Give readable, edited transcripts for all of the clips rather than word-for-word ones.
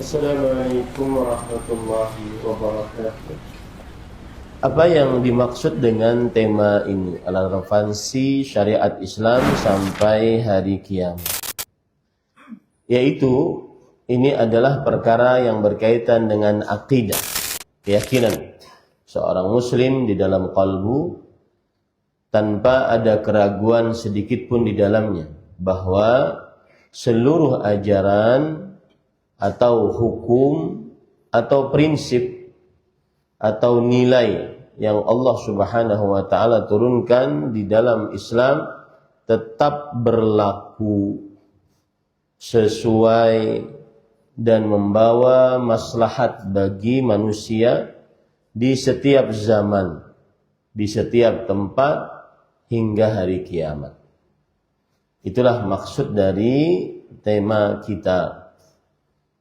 Assalamualaikum warahmatullahi wabarakatuh. Apa yang dimaksud dengan tema ini? Relevansi syariat Islam sampai hari kiamat. Yaitu, ini adalah perkara yang berkaitan dengan akidah, keyakinan seorang muslim di dalam kalbu, tanpa ada keraguan sedikit pun di dalamnya, bahwa seluruh ajaran atau hukum atau prinsip atau nilai yang Allah Subhanahu wa taala turunkan di dalam Islam tetap berlaku sesuai dan membawa maslahat bagi manusia di setiap zaman, di setiap tempat hingga hari kiamat. Itulah maksud dari tema kita,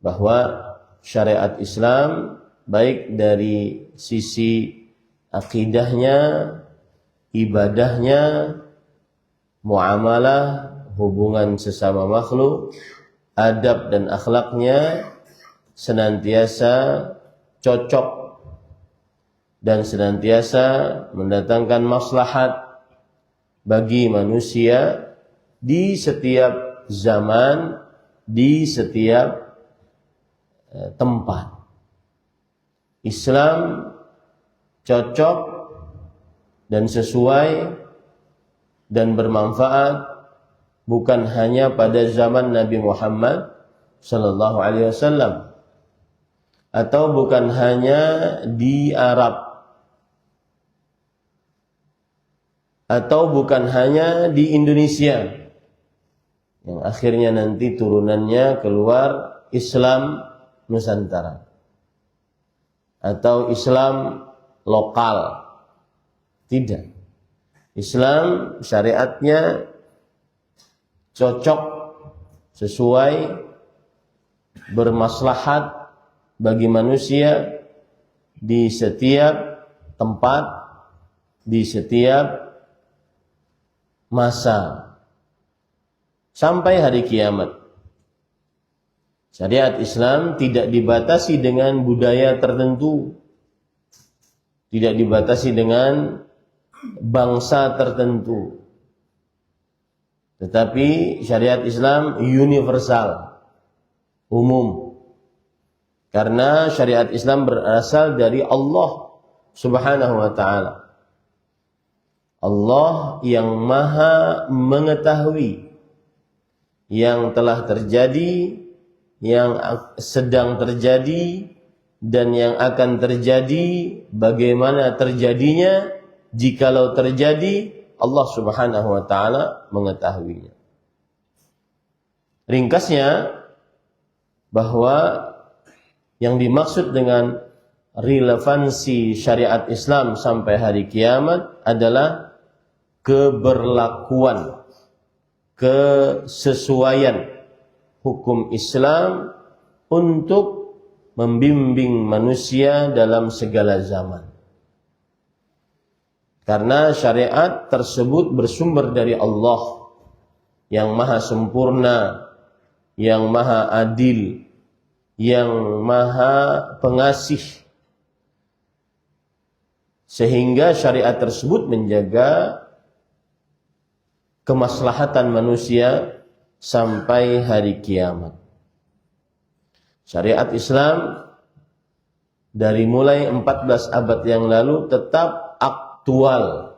bahwa syariat Islam baik dari sisi akidahnya, ibadahnya, muamalah, hubungan sesama makhluk, adab dan akhlaknya senantiasa cocok dan senantiasa mendatangkan maslahat bagi manusia di setiap zaman, di setiap tempat. Islam cocok dan sesuai dan bermanfaat bukan hanya pada zaman Nabi Muhammad sallallahu alaihi wasallam, atau bukan hanya di Arab, atau bukan hanya di Indonesia yang akhirnya nanti turunannya keluar Islam Nusantara atau Islam lokal. Tidak. Islam syariatnya cocok, sesuai, bermaslahat bagi manusia di setiap tempat, di setiap masa sampai hari kiamat. Syariat Islam tidak dibatasi dengan budaya tertentu, tidak dibatasi dengan bangsa tertentu, tetapi syariat Islam universal, umum. Karena syariat Islam berasal dari Allah Subhanahu wa taala. Allah yang Maha mengetahui yang telah terjadi, yang sedang terjadi, dan yang akan terjadi, bagaimana terjadinya. Jikalau terjadi, Allah Subhanahu wa taala mengetahuinya. Ringkasnya, bahwa yang dimaksud dengan relevansi syariat Islam sampai hari kiamat adalah keberlakuan, kesesuaian hukum Islam untuk membimbing manusia dalam segala zaman. Karena syariat tersebut bersumber dari Allah yang maha sempurna, yang maha adil, yang maha pengasih. Sehingga syariat tersebut menjaga kemaslahatan manusia sampai hari kiamat. Syariat Islam dari mulai 14 abad yang lalu tetap aktual,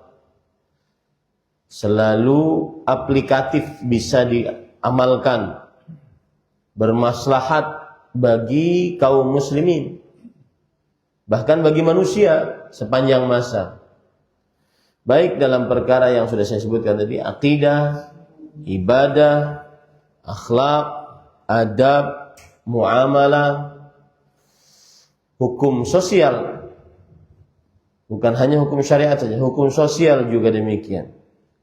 selalu aplikatif, bisa diamalkan, bermaslahat bagi kaum muslimin, bahkan bagi manusia sepanjang masa. Baik dalam perkara yang sudah saya sebutkan tadi, akidah, ibadah, akhlak, adab, muamalah, hukum sosial. Bukan hanya hukum syariat saja, hukum sosial juga demikian.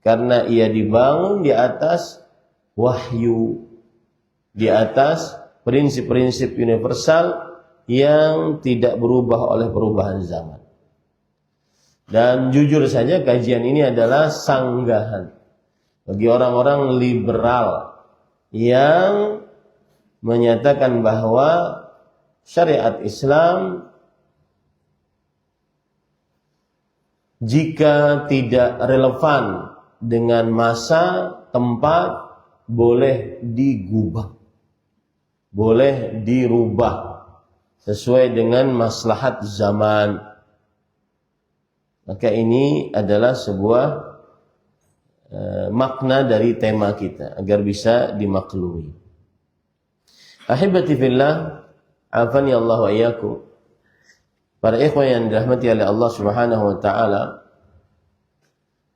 Karena ia dibangun di atas wahyu, di atas prinsip-prinsip universal yang tidak berubah oleh perubahan zaman. Dan jujur saja kajian ini adalah sanggahan bagi orang-orang liberal yang menyatakan bahwa syariat Islam jika tidak relevan dengan masa, tempat, boleh digubah, boleh dirubah sesuai dengan maslahat zaman. Maka ini adalah sebuah makna dari tema kita agar bisa dimaklumi. Ahibati fillah, afani Allah wa iyyakum. Para ikhwan yang dirahmati oleh Allah Subhanahu wa taala,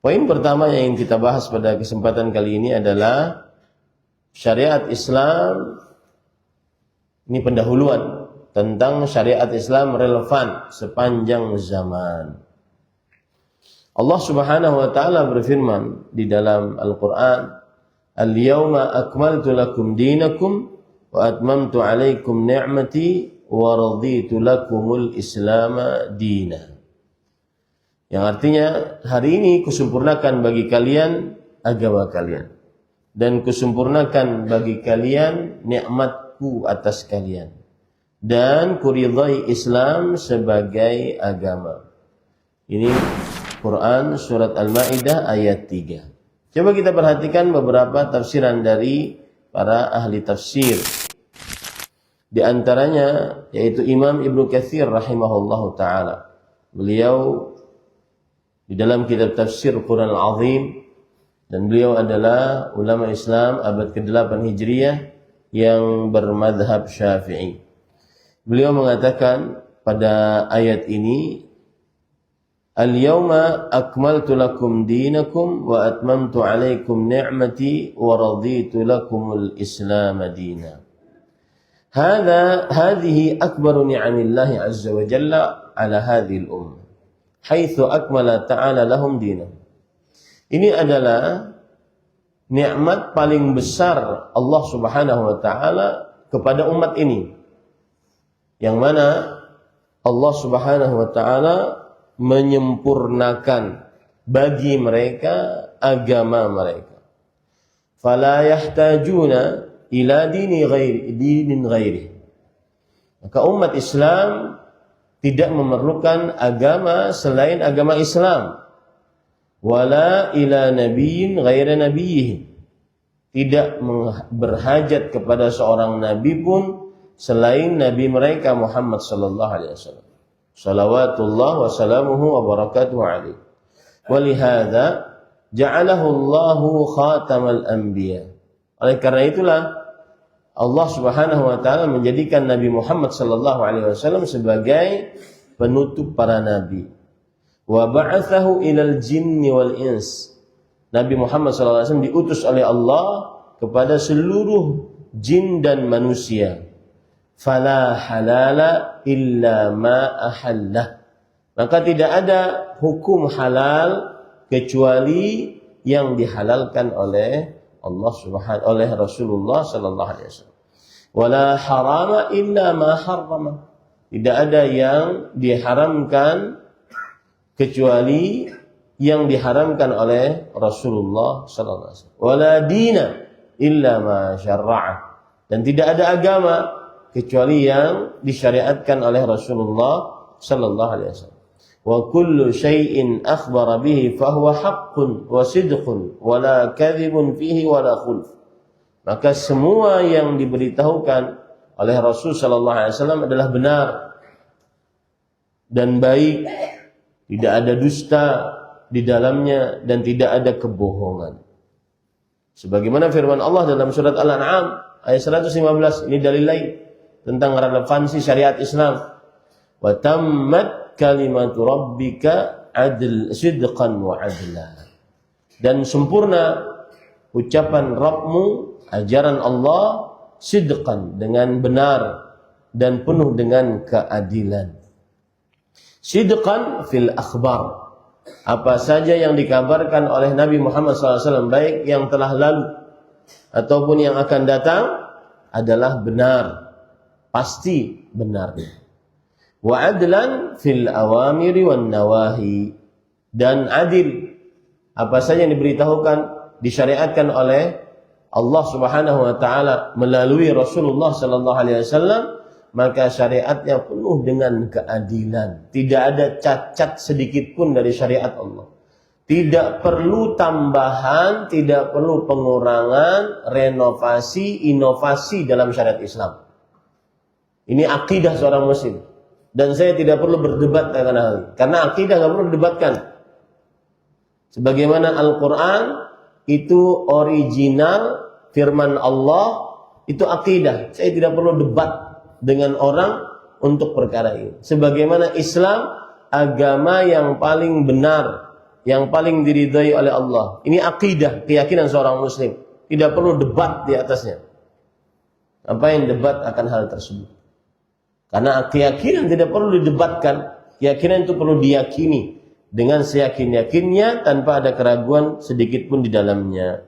poin pertama yang ingin kita bahas pada kesempatan kali ini adalah syariat Islam. Ini pendahuluan tentang syariat Islam relevan sepanjang zaman. Allah Subhanahu wa taala berfirman di dalam Al-Qur'an, "Al-yauma akmaltu lakum dinakum wa atmamtu 'alaikum ni'mati wa raditu lakumul Islama dina." Yang artinya, hari ini kusempurnakan bagi kalian agama kalian dan kusempurnakan bagi kalian nikmatku atas kalian dan kuridhai Islam sebagai agama. Ini Quran surat Al-Maidah ayat 3. Coba kita perhatikan beberapa tafsiran dari para ahli tafsir. Di antaranya yaitu Imam Ibnu Katsir rahimahullahu taala. Beliau di dalam kitab tafsir Quran Al-Azim, dan beliau adalah ulama Islam abad ke-8 Hijriah yang bermadhab Syafi'i. Beliau mengatakan pada ayat ini, "Al-yawma akmaltu lakum dinakum wa atmamtu 'alaikum ni'mati wa raditu lakumul Islam dina." Hadhihi akbaru ni'amillahi 'azza wa jalla 'ala hadhihi al-ummah, haitsu akmala ta'ala lahum dinahum. Ini adalah nikmat paling besar Allah Subhanahu wa taala kepada umat ini, yang mana Allah Subhanahu wa taala menyempurnakan bagi mereka agama mereka. Fala yahtajuna ila dinin ghairi. Maka umat Islam tidak memerlukan agama selain agama Islam. Wala ila nabiyyin ghaira nabiyih. Tidak berhajat kepada seorang nabi pun selain nabi mereka Muhammad sallallahu alaihi wasallam. Salawatullah wa salamuhu wa barakatuhu alaihi. Walihada ja'alahu Allahu khatamal anbiya. Oleh karena itulah Allah Subhanahu wa taala menjadikan Nabi Muhammad sallallahu alaihi wasallam sebagai penutup para nabi. Wa ba'athahu ilal jinni wal ins. Nabi Muhammad sallallahu alaihi wasallam diutus oleh Allah kepada seluruh jin dan manusia. Fala halala illa ma ahallah. Maka tidak ada hukum halal kecuali yang dihalalkan oleh Allah Subhanahu oleh Rasulullah sallallahu alaihi wasallam. Wala harama illa ma harrama. Tidak ada yang diharamkan kecuali yang diharamkan oleh Rasulullah sallallahu alaihi wasallam. Wala dina illa ma syarra'a. Dan tidak ada agama kecuali yang disyariatkan oleh Rasulullah sallallahu alaihi wasallam. Wa kullu syai'in akhbara bihi fahuwa haqqun wa sidqun wa la kadhibun fihi wa la khulf. Maka semua yang diberitahukan oleh Rasul sallallahu alaihi wasallam adalah benar dan baik, tidak ada dusta di dalamnya dan tidak ada kebohongan. Sebagaimana firman Allah dalam surat Al-An'am ayat 115, ini dalil lain tentang relevansi syariat Islam. Wa tammat kalimatu rabbika sidqan wa adla. Dan sempurna ucapan Rabbmu, ajaran Allah, sidqan, dengan benar dan penuh dengan keadilan. Sidqan fil akhbar. Apa saja yang dikabarkan oleh Nabi Muhammad SAW, baik yang telah lalu ataupun yang akan datang, adalah benar, pasti benarnya. Wa adlan fil awamiri wan nawahi. Dan adil, apa saja yang diberitahukan, disyariatkan oleh Allah Subhanahu wa taala melalui Rasulullah sallallahu alaihi wasallam, maka syariatnya penuh dengan keadilan. Tidak ada cacat sedikit pun dari syariat Allah. Tidak perlu tambahan, tidak perlu pengurangan, renovasi, inovasi dalam syariat Islam. Ini akidah seorang muslim. Dan saya tidak perlu berdebat dengan hal ini. Karena akidah tidak perlu didebatkan. Sebagaimana Al-Quran itu original, firman Allah, itu akidah. Saya tidak perlu debat dengan orang untuk perkara ini. Sebagaimana Islam, agama yang paling benar, yang paling diridhai oleh Allah. Ini akidah, keyakinan seorang muslim. Tidak perlu debat di atasnya. Apa yang debat akan hal tersebut? Karena keyakinan tidak perlu didebatkan. Keyakinan itu perlu diyakini dengan seyakin-yakinnya tanpa ada keraguan sedikit pun di dalamnya.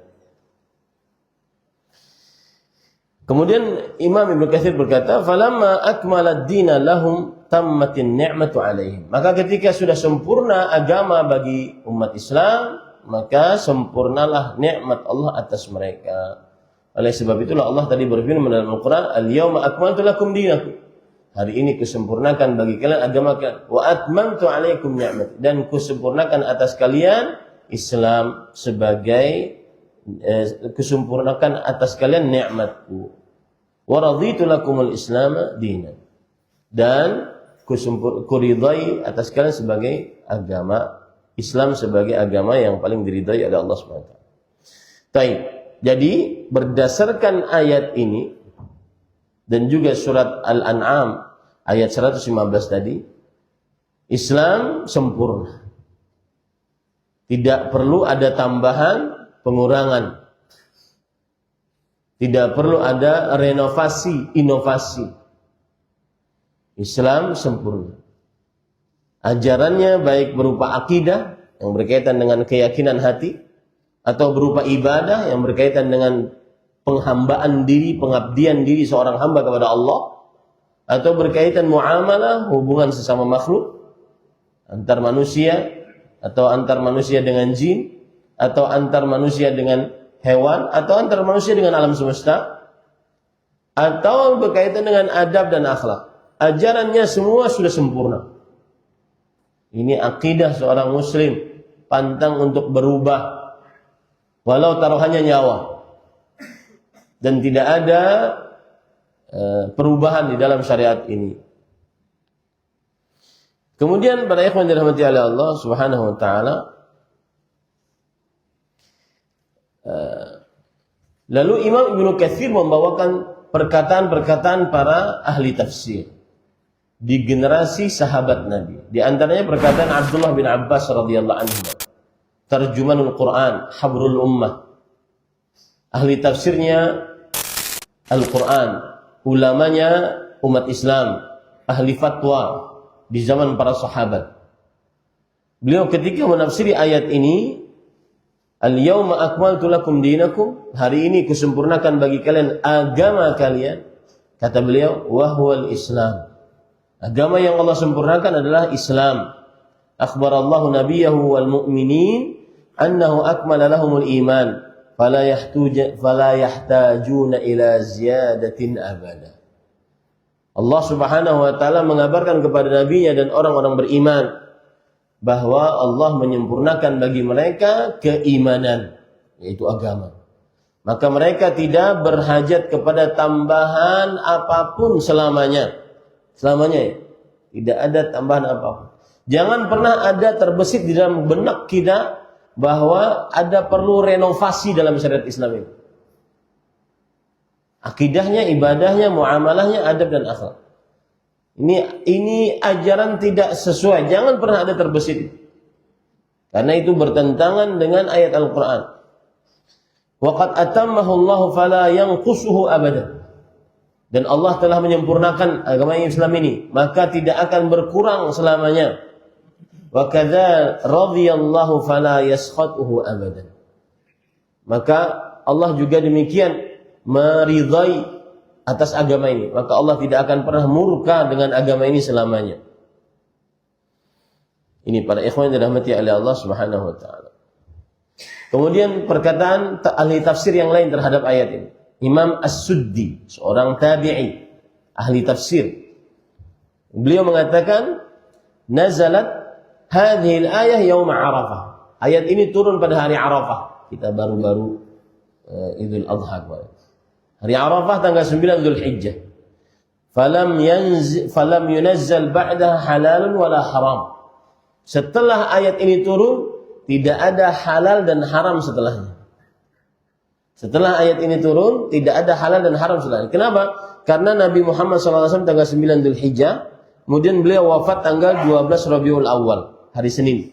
Kemudian Imam Ibnu Katsir berkata, "Falamma akmalad dina lahum tammatin ni'matu 'alaihim." Maka ketika sudah sempurna agama bagi umat Islam, maka sempurnalah nikmat Allah atas mereka. Oleh sebab itulah Allah tadi berfirman dalam Al-Qur'an, "Al-yauma akmaltu lakum dinakum." Hari ini kusempurnakan bagi kalian agama kalian. Wa atmamtu 'alaikum ni'mati. Dan kusempurnakan atas kalian Islam sebagai kusempurnakan atas kalian nikmatku. Wa raditu lakumul Islam dinan. Dan kuridai atas kalian sebagai agama Islam, sebagai agama yang paling diridai oleh Allah SWT. Baik. Jadi berdasarkan ayat ini dan juga surat Al-An'am ayat 115 tadi, Islam sempurna. Tidak perlu ada tambahan, pengurangan. Tidak perlu ada renovasi, inovasi. Islam sempurna. Ajarannya baik berupa akidah yang berkaitan dengan keyakinan hati, atau berupa ibadah yang berkaitan dengan penghambaan diri, pengabdian diri seorang hamba kepada Allah, atau berkaitan muamalah, hubungan sesama makhluk, antar manusia, atau antar manusia dengan jin, atau antar manusia dengan hewan, atau antar manusia dengan alam semesta, atau berkaitan dengan adab dan akhlak. Ajarannya semua sudah sempurna. Ini akidah seorang muslim, pantang untuk berubah, walau taruhannya nyawa. Dan tidak ada perubahan di dalam syariat ini. Kemudian para ikhwan dirahmati oleh Allah Subhanahu wa taala, lalu Imam Ibnu Katsir membawakan perkataan-perkataan para ahli tafsir di generasi sahabat Nabi. Di antaranya perkataan Abdullah bin Abbas radhiyallahu anhu, tarjumanul Quran, habrul ummah. Ahli tafsirnya Al-Quran, ulamanya umat Islam, ahli fatwa di zaman para sahabat. Beliau ketika menafsiri ayat ini, "Al-yauma akmaltu lakum dinakum," hari ini kusempurnakan bagi kalian agama kalian. Kata beliau, "wa huwal Islam." Agama yang Allah sempurnakan adalah Islam. Akhbarallahu nabiyahu wal mu'minin annahu akmala lahumul iman. Fala yahtajuna ila ziyadatin abada. Allah Subhanahu wa taala mengabarkan kepada nabinya dan orang-orang beriman bahwa Allah menyempurnakan bagi mereka keimanan, yaitu agama. Maka mereka tidak berhajat kepada tambahan apapun selamanya. Selamanya ya. Tidak ada tambahan apapun. Jangan pernah ada terbesit di dalam benak kita bahwa ada perlu renovasi dalam syariat Islam ini. Akidahnya, ibadahnya, muamalahnya, adab dan akhlak. Ini ajaran tidak sesuai. Jangan pernah ada terbesit. Karena itu bertentangan dengan ayat Al-Quran. Waqad atammahu Allah fala yanqusuhu abada. Dan Allah telah menyempurnakan agama Islam ini, maka tidak akan berkurang selamanya. Wa kadza radhiyallahu fala yaskhatuhu abadan. Maka Allah juga demikian meridai atas agama ini, maka Allah tidak akan pernah murka dengan agama ini selamanya. Ini para ikhwan yang dirahmati oleh Allah Subhanahu wa taala. Kemudian perkataan ahli tafsir yang lain terhadap ayat ini. Imam As-Suddi, seorang tabi'i, ahli tafsir. Beliau mengatakan, nazalat hadhil ayah yaum Arafah. Ayat ini turun pada hari Arafah. Kita baru-baru Idul Adha. Hari Arafah tanggal 9 Dzulhijjah. Falam yunazzal ba'daha halalun wala haram. Setelah ayat ini turun, tidak ada halal dan haram setelahnya. Setelah ayat ini turun, tidak ada halal dan haram setelahnya. Kenapa? Karena Nabi Muhammad SAW tanggal 9 Dzulhijjah, kemudian beliau wafat tanggal 12 Rabiul Awal, hari Senin.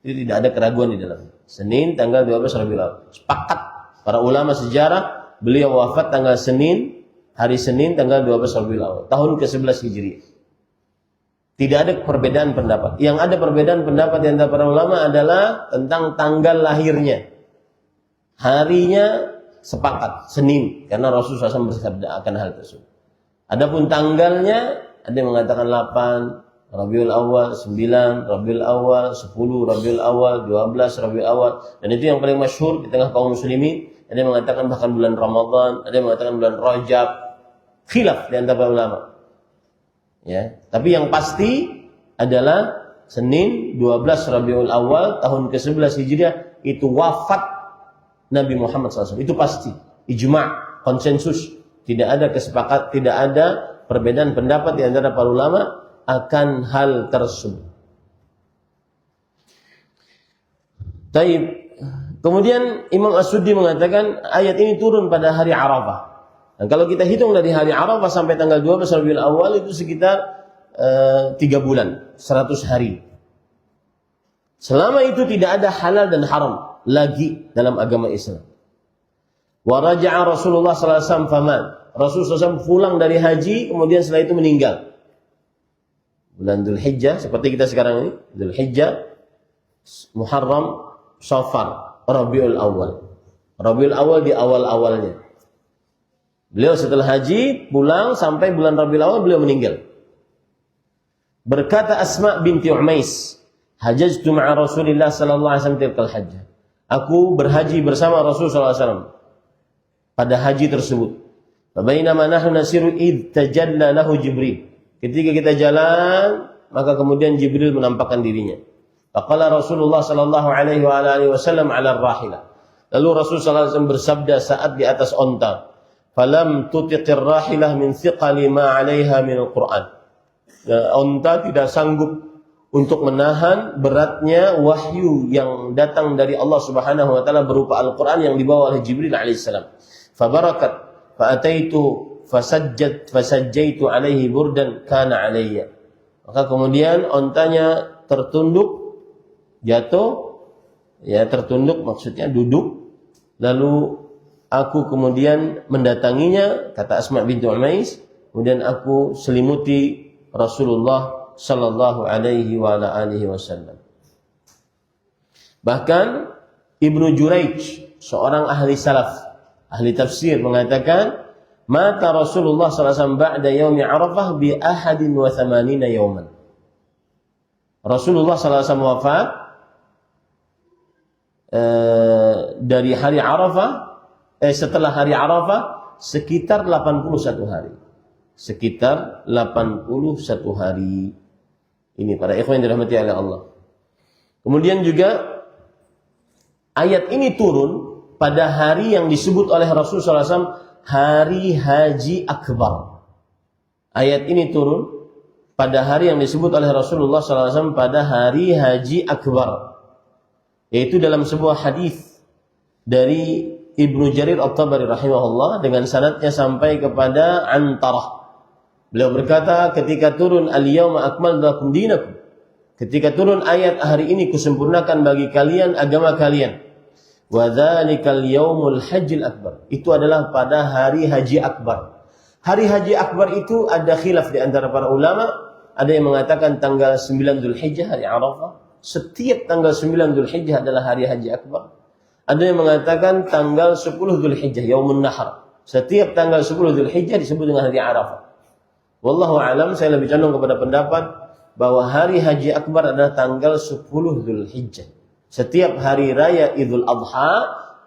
Jadi tidak ada keraguan di dalam. Senin tanggal 12 Rabiul Awal. Sepakat para ulama sejarah, beliau wafat tanggal Senin, hari Senin tanggal 12 Rabiul Awal, tahun ke-11 Hijriah. Tidak ada perbedaan pendapat. Yang ada perbedaan pendapat di antara para ulama adalah tentang tanggal lahirnya. Harinya sepakat, Senin, karena Rasulullah SAW bersabda akan hal tersebut. Adapun tanggalnya, ada yang mengatakan 8 Rabiul Awal, 9 Rabiul Awal, 10 Rabiul Awal, 12 Rabiul Awal. Dan itu yang paling masyhur di tengah kaum muslimin. Ada yang mengatakan bahkan bulan Ramadan, ada yang mengatakan bulan Rajab. Khilaf di antara para ulama. Ya, tapi yang pasti adalah Senin 12 Rabiul Awal tahun ke-11 Hijriah itu wafat Nabi Muhammad SAW. Itu pasti, ijma', konsensus, tidak ada kesepakat, tidak ada perbedaan pendapat di antara para ulama akan hal tersebut. Taib. Kemudian Imam As-Suddi mengatakan ayat ini turun pada hari Arafah. Dan kalau kita hitung dari hari Arafah sampai tanggal 12 Rabiul Awal itu sekitar 3 bulan, 100 hari. Selama itu tidak ada halal dan haram lagi dalam agama Islam. Wa raja'a Rasulullah sallallahu alaihi wasallam faman. Rasulullah SAW pulang dari haji, kemudian setelah itu meninggal. Bulan Dzulhijjah seperti kita sekarang ini, Dzulhijjah, Muharram, Safar, Rabiul Awal. Rabiul Awal di awal-awalnya. Beliau setelah haji pulang sampai bulan Rabiul Awal beliau meninggal. Berkata Asma binti Umais, hajjatu ma'a Rasulillah sallallahu alaihi wasallam tilkal hajjah. Aku berhaji bersama Rasul sallallahu alaihi wasallam pada haji tersebut. Bainama nahnu nasiru id tajalla lahu Jibril. Ketika kita jalan, maka kemudian Jibril menampakkan dirinya. Faqala Rasulullah sallallahu alaihi wa alihi wasallam 'ala ar-rahilah. Lalu Rasul sallallahu alaihi wasallam bersabda saat di atas onta, "Falam tutiqir rahilah min thiqali ma 'alaiha min al-Qur'an." Onta tidak sanggup untuk menahan beratnya wahyu yang datang dari Allah Subhanahu wa taala berupa Al-Qur'an yang dibawa oleh Jibril alaihissalam. Fabarakat fa'ataitu fasajjaitu alaihi burdan kana alayya. Maka kemudian ontanya tertunduk, jatuh, ya tertunduk maksudnya duduk, lalu aku kemudian mendatanginya, kata Asma binti Umais, kemudian aku selimuti Rasulullah sallallahu alaihi wa ala alihi wasallam. Bahkan Ibnu Juraij, seorang ahli salaf, ahli tafsir mengatakan, mata Rasulullah sallallahu alaihi wasallam ba'da yaumi Arafah bi 81 yawman. Rasulullah sallallahu alaihi wasallam wafat dari hari Arafah, setelah hari Arafah sekitar 81 hari. Sekitar 81 hari. Ini para ikhwan yang dirahmati oleh Allah. Kemudian juga ayat ini turun pada hari yang disebut oleh Rasulullah SAW hari Haji Akbar. Ayat ini turun pada hari yang disebut oleh Rasulullah SAW pada hari Haji Akbar. Yaitu dalam sebuah hadis dari Ibnu Jarir At-Tabari rahimahullah dengan sanadnya sampai kepada Antarah. Beliau berkata, ketika turun al-yawma akmaltu lakum dinakum. Ketika turun ayat hari ini kusempurnakan bagi kalian agama kalian. Wa dzalikal yaumul hajjil akbar. Itu adalah pada hari Haji Akbar. Hari Haji Akbar itu ada khilaf di antara para ulama. Ada yang mengatakan tanggal 9 Dzulhijjah hari Arafah. Setiap tanggal 9 Dzulhijjah adalah hari Haji Akbar. Ada yang mengatakan tanggal 10 Dzulhijjah, Yaumun Nahar. Setiap tanggal 10 Dzulhijjah disebut dengan hari Arafah. Wallahu a'lam, saya lebih condong kepada pendapat bahwa hari Haji Akbar adalah tanggal 10 Dzulhijjah. Setiap hari raya Idul Adha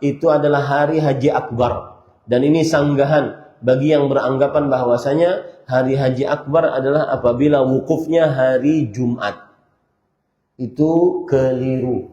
itu adalah hari Haji Akbar. Dan ini sanggahan bagi yang beranggapan bahwasanya hari haji akbar adalah apabila wukufnya hari Jumat. Itu keliru.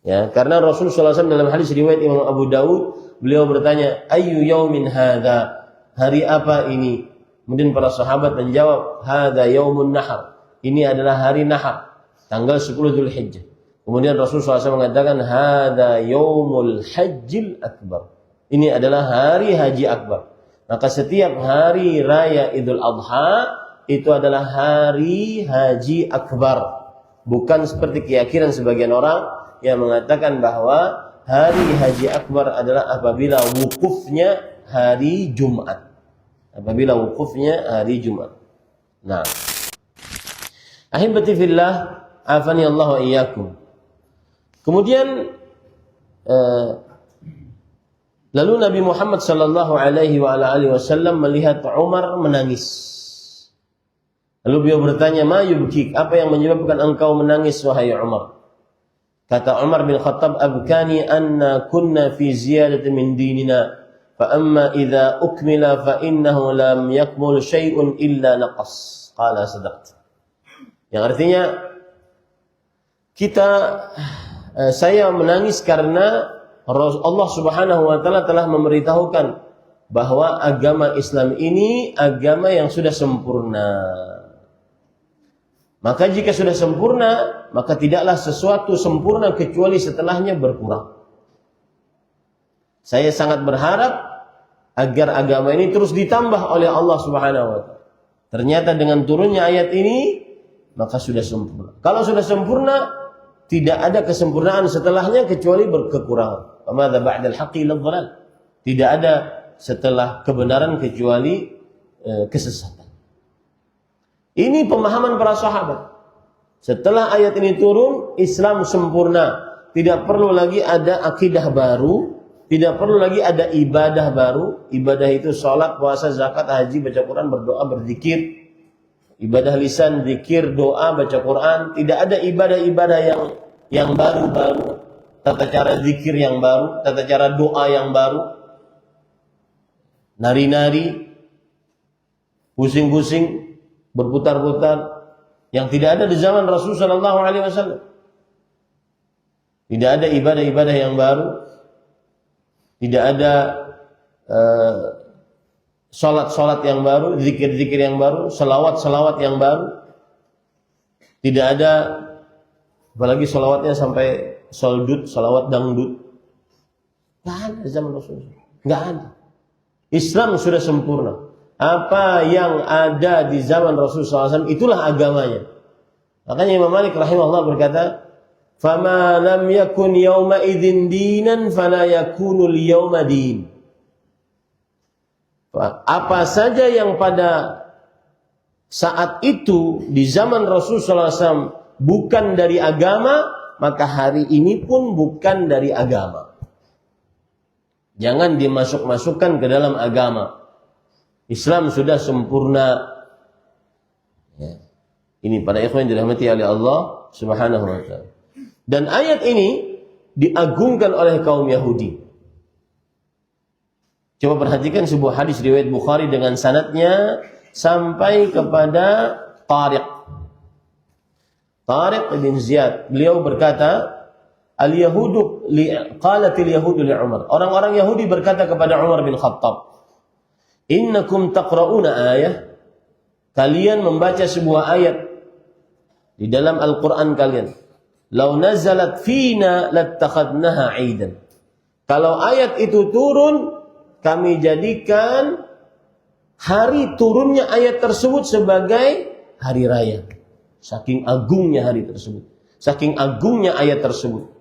Ya, karena Rasulullah SAW dalam hadis riwayat Imam Abu Dawud, beliau bertanya, "Ayyu yaumin hadza?" Hari apa ini? Kemudian para sahabat menjawab, "Hadza yaumun nahar." Ini adalah hari nahar, tanggal 10 Dzulhijjah. Kemudian Rasulullah SAW mengatakan, "Hadza yaumul hajjil akbar." Ini adalah hari haji akbar. Maka setiap hari raya Idul Adha itu adalah hari haji akbar. Bukan seperti keyakinan sebagian orang yang mengatakan bahwa hari haji akbar adalah apabila wukufnya hari Jumat. Apabila wukufnya hari Jumat. Nah, ahibati fillah, afani Allah wa iyyakum. Kemudian lalu Nabi Muhammad sallallahu alaihi wa ala alihi wasallam melihat Umar menangis. Lalu beliau bertanya, "Ma yubkik? Apa yang menyebabkan engkau menangis wahai Umar?" Kata Umar bin Khattab, "Abkani anna kunna fi ziyadatin min dinina, fa amma idza ukmila fa innahu lam yakmul syai'un illa naqas." Qala sadaqta. Yang artinya saya menangis karena Allah Subhanahu wa taala telah memberitahukan bahwa agama Islam ini agama yang sudah sempurna. Maka jika sudah sempurna, maka tidaklah sesuatu sempurna kecuali setelahnya berkurang. Saya sangat berharap agar agama ini terus ditambah oleh Allah Subhanahu wa taala. Ternyata dengan turunnya ayat ini, maka sudah sempurna. Kalau sudah sempurna, tidak ada kesempurnaan setelahnya kecuali berkekurangan. Famadza ba'dal haqqi illa dhalal. Tidak ada setelah kebenaran kecuali kesesatan. Ini pemahaman para sahabat. Setelah ayat ini turun, Islam sempurna. Tidak perlu lagi ada akidah baru, tidak perlu lagi ada ibadah baru. Ibadah itu salat, puasa, zakat, haji, baca Quran, berdoa, berzikir. Ibadah lisan, zikir, doa, baca Quran. Tidak ada ibadah-ibadah yang baru-baru. Tata cara zikir yang baru, tata cara doa yang baru. Nari-nari, pusing-pusing, berputar-putar, yang tidak ada di zaman Rasul sallallahu alaihi wasallam. Tidak ada ibadah-ibadah yang baru. Tidak ada salat-salat yang baru, zikir-zikir yang baru, selawat-selawat yang baru. Tidak ada, apalagi selawatnya sampai soldut, selawat dangdut. Tidak ada di zaman Rasul. Tidak ada. Islam sudah sempurna. Apa yang ada di zaman Rasulullah SAW itulah agamanya. Makanya Imam Malik rahimahullah berkata, "Fama lam yakun yawma idzin dinan fala yakunul yawma din." Apa saja yang pada saat itu di zaman Rasulullah SAW bukan dari agama, maka hari ini pun bukan dari agama. Jangan dimasuk-masukkan ke dalam agama. Islam sudah sempurna. Ya. Ini para ikhwan yang dirahmati oleh Allah Subhanahu wa taala. Dan ayat ini diagungkan oleh kaum Yahudi. Coba perhatikan sebuah hadis riwayat Bukhari dengan sanadnya sampai kepada Tariq bin Ziyad. Beliau berkata, qalatil yahudu li Umar. Orang-orang Yahudi berkata kepada Umar bin Khattab, "Innakum taqra'una ayah." Kalian membaca sebuah ayat di dalam Al-Qur'an kalian. "Lau nazalat fina lattakhadnaha 'aidan." Kalau ayat itu turun, kami jadikan hari turunnya ayat tersebut sebagai hari raya. Saking agungnya hari tersebut. Saking agungnya ayat tersebut.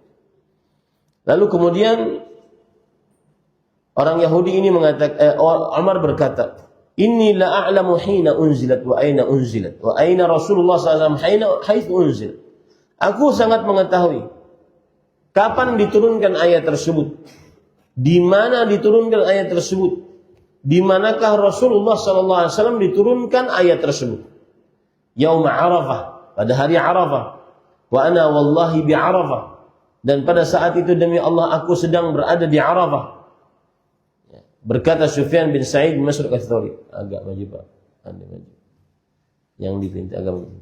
Lalu kemudian orang Yahudi ini mengatakan, Umar berkata, "Inni la a'lamu hina unzilat wa aina unzilat wa aina Rasulullah sallallahu alaihi wasallam haitsu unzil." Aku sangat mengetahui kapan diturunkan ayat tersebut, di mana diturunkan ayat tersebut, di manakah Rasulullah sallallahu alaihi wasallam diturunkan ayat tersebut. Yaum Arafah, pada hari Arafah. Wa ana wallahi bi Arafah. Dan pada saat itu demi Allah aku sedang berada di Arafah. Berkata Sufyan bin Sa'id bin Masruq Ats-Tsauri, agak maju Pak. Anda maju. Yang diperintah agak maju.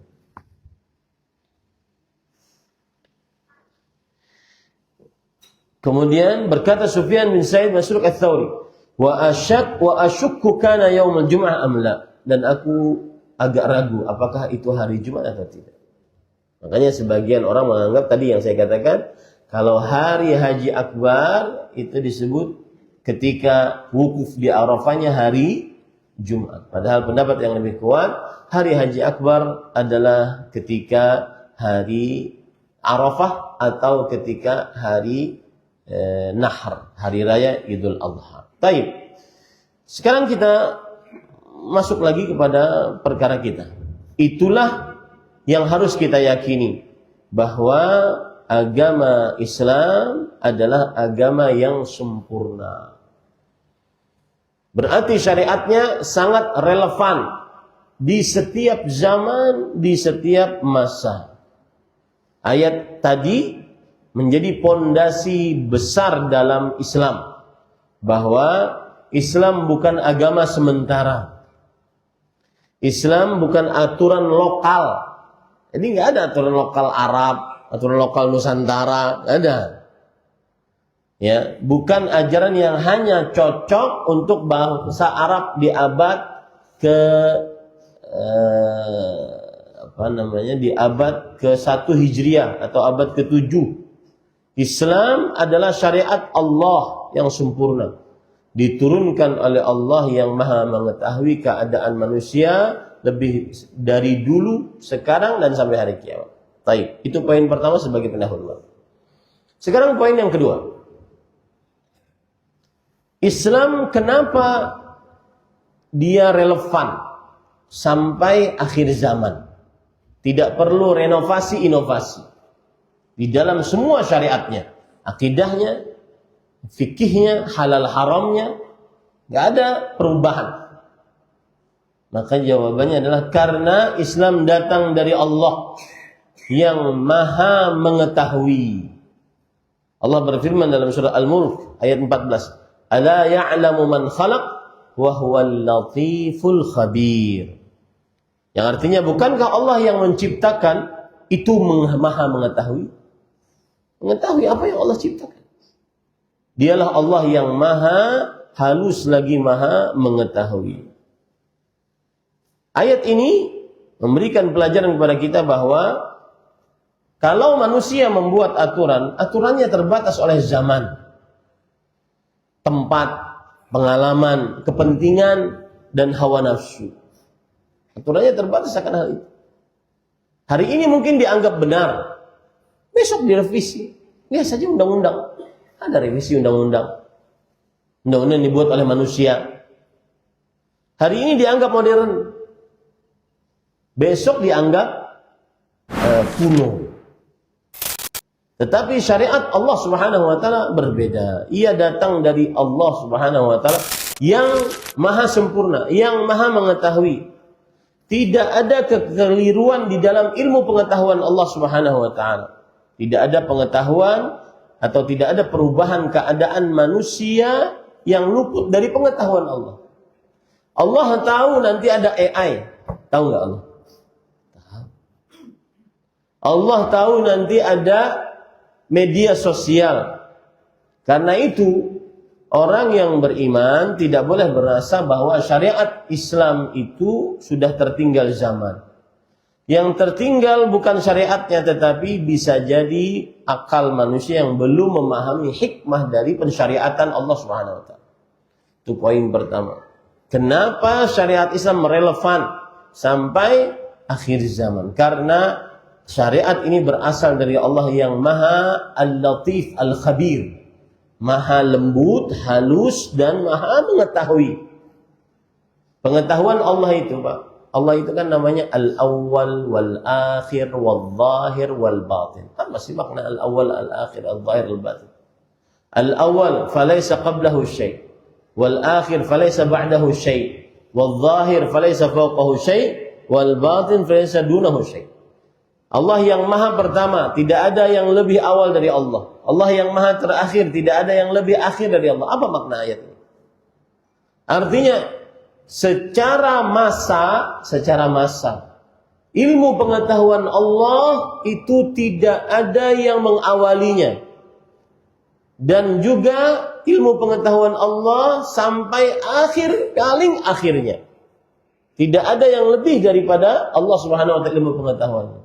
Kemudian berkata Sufyan bin Sa'id bin Masruq Ats-Tsauri, wa asyukku kana yaumul jum'ah am la? Dan aku agak ragu apakah itu hari Jumat atau tidak. Makanya sebagian orang menganggap tadi yang saya katakan, kalau hari Haji Akbar itu disebut ketika wukuf di Arafahnya hari Jumat. Padahal pendapat yang lebih kuat, hari Haji Akbar adalah ketika hari Arafah atau ketika hari Nahr, hari raya Idul Adha. Baik. Sekarang kita masuk lagi kepada perkara kita. Itulah yang harus kita yakini, bahwa agama Islam adalah agama yang sempurna. Berarti syariatnya sangat relevan di setiap zaman, di setiap masa. Ayat tadi menjadi pondasi besar dalam Islam, bahwa Islam bukan agama sementara. Islam bukan aturan lokal. Jadi nggak ada aturan lokal Arab, aturan lokal Nusantara, nggak ada. Ya, bukan ajaran yang hanya cocok untuk bangsa Arab di abad ke di abad ke-1 Hijriah atau abad ke-7. Islam adalah syariat Allah yang sempurna, diturunkan oleh Allah yang Maha mengetahui keadaan manusia lebih dari dulu, sekarang, dan sampai hari kiamat. Baik, itu poin pertama sebagai pendahuluan. Sekarang poin yang kedua. Islam kenapa dia relevan sampai akhir zaman? Tidak perlu renovasi-inovasi. Di dalam semua syariatnya, akidahnya, fikihnya, halal haramnya, nggak ada perubahan. Maka jawabannya adalah karena Islam datang dari Allah yang Maha mengetahui. Allah berfirman dalam surah Al-Mulk ayat 14, "Ala ya'lamu man khalaq wa huwal latiful khabir." Yang artinya, bukankah Allah yang menciptakan itu Maha mengetahui? Mengetahui apa yang Allah ciptakan. Dialah Allah yang Maha halus lagi Maha mengetahui. Ayat ini memberikan pelajaran kepada kita bahwa kalau manusia membuat aturan, aturannya terbatas oleh zaman, tempat, pengalaman, kepentingan, dan hawa nafsu. Aturannya terbatas akan hal itu. Hari ini mungkin dianggap benar, besok direvisi. Lihat saja undang-undang. Ada revisi undang-undang. Undang-undang dibuat oleh manusia. Hari ini dianggap modern, besok dianggap kuno. Tetapi syariat Allah Subhanahu wa taala berbeda. Ia datang dari Allah Subhanahu wa taala yang maha sempurna, yang maha mengetahui. Tidak ada kekeliruan di dalam ilmu pengetahuan Allah Subhanahu wa taala. Tidak ada pengetahuan atau tidak ada perubahan keadaan manusia yang luput dari pengetahuan Allah. Allah tahu nanti ada AI. Tahu nggak Allah? Allah tahu nanti ada media sosial. Karena itu, orang yang beriman tidak boleh merasa bahwa syariat Islam itu sudah tertinggal zaman. Yang tertinggal bukan syariatnya, tetapi bisa jadi akal manusia yang belum memahami hikmah dari pensyariatan Allah Subhanahu wa taala. Itu poin pertama. Kenapa syariat Islam relevan sampai akhir zaman? Karena syariat ini berasal dari Allah yang Maha Al-Latif Al-Khabir, Maha lembut, halus, dan Maha mengetahui. Pengetahuan Allah itu, Pak, Allah itu kan namanya Al-Awwal Wal-Akhir Wal-Zahir Wal-Batin. Apa sih makna Al-Awwal, Al-Akhir, Al-Zahir, Al-Batin? Al-Awwal falaysa qablahu syai', Wal-Akhir falaysa ba'dahu syai', Wal-Zahir falaysa fawqahu syai', Wal-Batin falaysa dunahu syai'. Allah yang maha pertama, tidak ada yang lebih awal dari Allah. Allah yang maha terakhir, tidak ada yang lebih akhir dari Allah. Apa makna ayat ini? Artinya secara massa ilmu pengetahuan Allah itu tidak ada yang mengawalinya. Dan juga ilmu pengetahuan Allah sampai paling akhirnya. Tidak ada yang lebih daripada Allah Subhanahu wa taala ilmu pengetahuannya.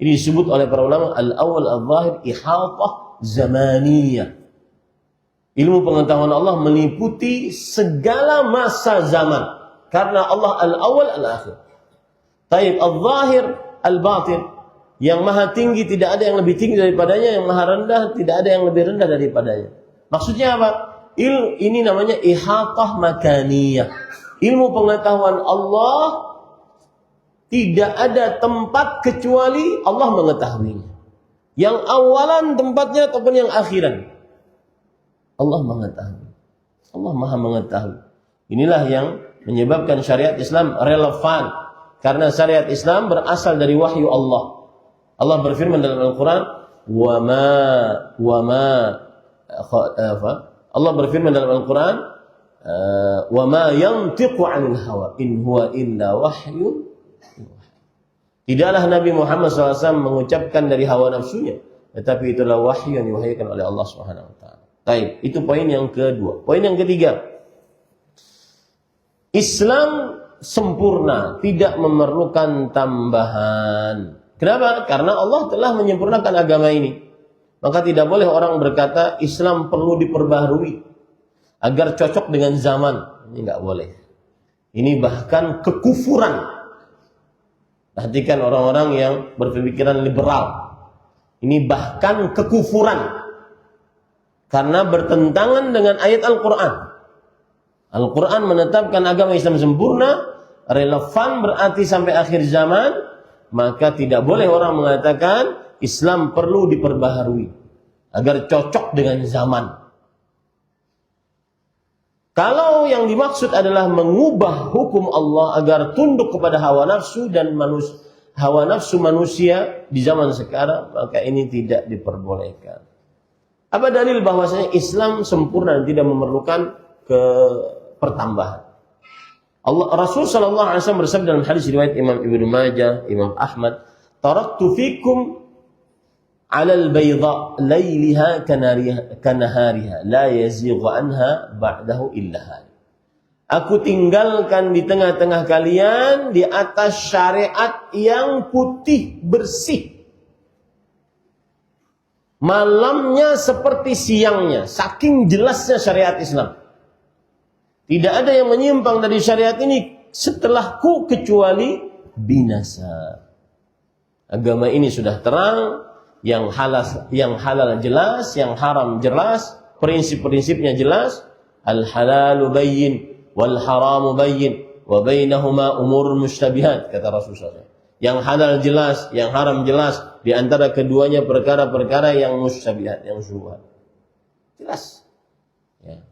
Ini disebut oleh para ulama al-awwal al-zahir ihatah zamaniyah. Ilmu pengetahuan Allah meliputi segala masa zaman. Karena Allah al-awwal al-akhir. Taib al-zahir al-batin. Yang maha tinggi tidak ada yang lebih tinggi daripadanya. Yang maha rendah tidak ada yang lebih rendah daripadanya. Maksudnya apa? Ini namanya ihatah makaniyah. Ilmu pengetahuan Allah tidak ada tempat kecuali Allah mengetahuinya. Yang awalan tempatnya ataupun yang akhiran. Allah mengetahui. Allah maha mengetahui. Inilah yang menyebabkan syariat Islam relevan. Karena syariat Islam berasal dari wahyu Allah. Allah berfirman dalam Al-Quran, Allah berfirman dalam Al-Quran, wa ma yantiqu 'anil hawa in huwa illa wahyun. Tidaklah Nabi Muhammad SAW mengucapkan dari hawa nafsunya, tetapi itulah wahyu yang diwahyukan oleh Allah Subhanahu wa taala. Baik, itu poin yang kedua. Poin yang ketiga, Islam sempurna, tidak memerlukan tambahan. Kenapa? Karena Allah telah menyempurnakan agama ini. Maka tidak boleh orang berkata Islam perlu diperbaharui agar cocok dengan zaman. Ini enggak boleh. Ini bahkan kekufuran. Perhatikan orang-orang yang berpemikiran liberal. Ini bahkan kekufuran. Karena bertentangan dengan ayat Al-Quran. Al-Quran menetapkan agama Islam sempurna, relevan berarti sampai akhir zaman. Maka tidak boleh orang mengatakan Islam perlu diperbaharui agar cocok dengan zaman. Kalau yang dimaksud adalah mengubah hukum Allah agar tunduk kepada hawa nafsu dan hawa nafsu manusia di zaman sekarang, maka ini tidak diperbolehkan. Apa dalil bahwasanya Islam sempurna dan tidak memerlukan pertambahan? Rasul sallallahu alaihi wasallam bersabda dalam hadis riwayat Imam Ibnu Majah, Imam Ahmad, "Taraktu fikum 'alal bayda lailiha kanahariha la yazighu anha ba'dahu illa halik." Aku tinggalkan di tengah-tengah kalian di atas syariat yang putih bersih. Malamnya seperti siangnya, saking jelasnya syariat Islam. Tidak ada yang menyimpang dari syariat ini setelahku kecuali binasa. Agama ini sudah terang, yang halal jelas, yang haram jelas, prinsip-prinsipnya jelas. Al-halalu bayyin wal haramu bayyin wa bainahuma umurun mushtabihat, kata Rasulullah. Yang halal jelas, yang haram jelas, di antara keduanya perkara-perkara yang mushtabihat, yang syubhat. Jelas. Ya.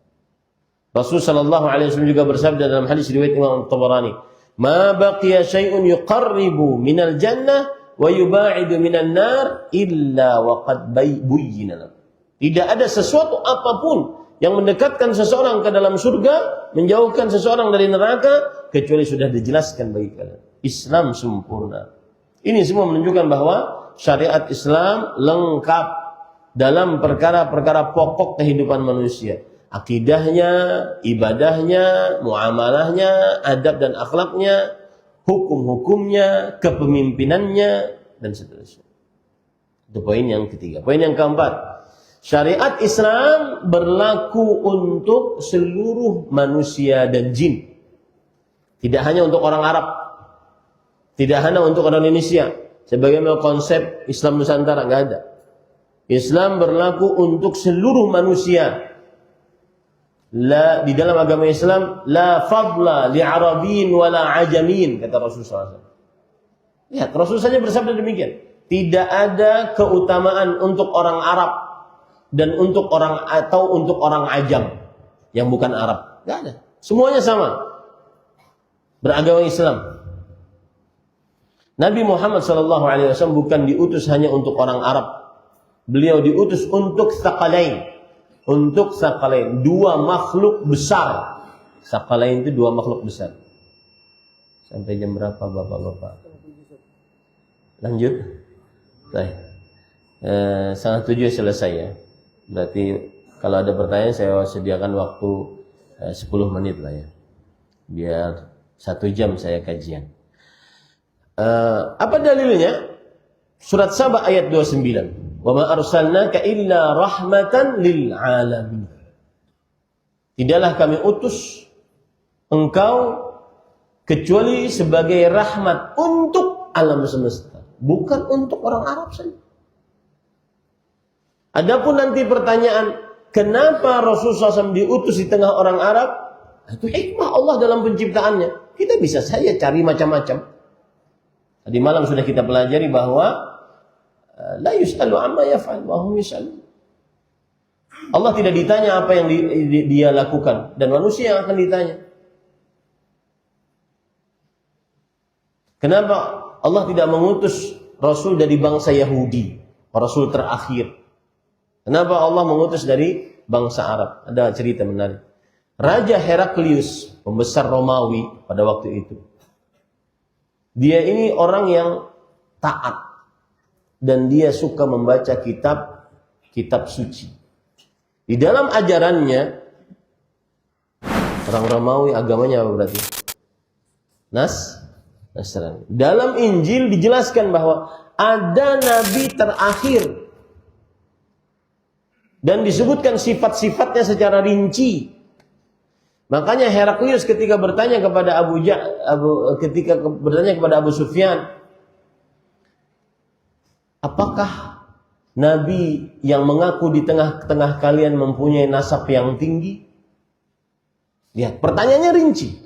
Rasul sallallahu alaihi wasallam juga bersabda dalam hadis riwayat Imam Tabarani, "Ma baqiya syai'un yuqarribu minal jannah wa yuba'idu minan nar illa waqad buyyina." Tidak ada sesuatu apapun yang mendekatkan seseorang ke dalam surga, menjauhkan seseorang dari neraka, kecuali sudah dijelaskan bagi kalian. Islam sempurna. Ini semua menunjukkan bahwa syariat Islam lengkap dalam perkara-perkara pokok kehidupan manusia. Akidahnya, ibadahnya, muamalahnya, adab dan akhlaknya, hukum-hukumnya, kepemimpinannya, dan seterusnya. Itu poin yang ketiga. Poin yang keempat, syariat Islam berlaku untuk seluruh manusia dan jin. Tidak hanya untuk orang Arab, tidak hanya untuk orang Indonesia. Sebagaimana konsep Islam Nusantara, nggak ada. Islam berlaku untuk seluruh manusia. Di dalam agama Islam, la fadla li Arabin wala ajamin, kata Rasulullah SAW. Lihat, Rasulullah saja bersabda demikian. Tidak ada keutamaan untuk orang Arab dan untuk orang ajam yang bukan Arab. Tidak ada. Semuanya sama. Beragama Islam. Nabi Muhammad SAW bukan diutus hanya untuk orang Arab. Beliau diutus untuk tsaqalain. Untuk tsaqalain, dua makhluk besar Sakalain itu dua makhluk besar. Sampai jam berapa Bapak-bapak? Lanjut. Baik. 6:30 selesai ya. Berarti kalau ada pertanyaan saya sediakan waktu 10 menit lah ya. Biar 1 jam saya kajian. Apa dalilnya? Surat Saba ayat 29. Wa ma arsalnaka illa rahmatan lil alamin. Tidaklah kami utus engkau kecuali sebagai rahmat untuk alam semesta, bukan untuk orang Arab saja. Adapun nanti pertanyaan, kenapa Rasulullah SAW diutus di tengah orang Arab? Itu hikmah Allah dalam penciptaannya. Kita bisa saja cari macam-macam. Tadi malam sudah kita pelajari bahwa la yus'alu amma yaf'al wa hum yus'alun. Allah tidak ditanya apa yang dia lakukan, dan manusia yang akan ditanya. Kenapa Allah tidak mengutus Rasul dari bangsa Yahudi, Rasul terakhir? Kenapa Allah mengutus dari bangsa Arab? Ada cerita menarik. Raja Heraklius, pembesar Romawi pada waktu itu. Dia ini orang yang taat. Dan dia suka membaca kitab suci. Di dalam ajarannya, orang Romawi agamanya apa berarti? Nasrani. Dalam Injil dijelaskan bahwa ada nabi terakhir. Dan disebutkan sifat-sifatnya secara rinci. Makanya Heraklius ketika bertanya kepada Abu Sufyan, apakah nabi yang mengaku di tengah-tengah kalian mempunyai nasab yang tinggi? Lihat, pertanyaannya rinci.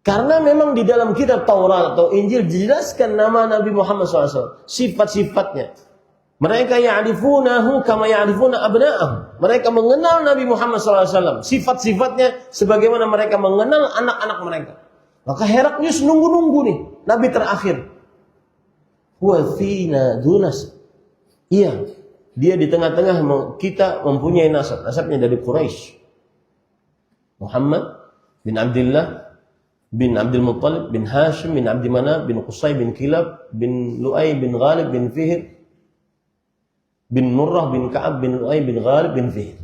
Karena memang di dalam kitab Taurat atau Injil dijelaskan nama Nabi Muhammad SAW, sifat-sifatnya. Mereka ya'rifunahu kama ya'rifuna abna'ahum. Mereka mengenal Nabi Muhammad SAW, sifat-sifatnya sebagaimana mereka mengenal anak-anak mereka. Maka Heraklius nunggu-nunggu nih, nabi terakhir. Huwa fina dunas. Iya, dia di tengah-tengah kita mempunyai nasab. Nasabnya dari Quraisy. Muhammad bin Abdullah bin Abdul Muttalib bin Hashim bin Abdi Manaf bin Qusay bin Kilab bin Lu'ay bin Ghalib bin Fihr bin Murrah bin Ka'ab bin Lu'ay bin Ghalib bin Fihr.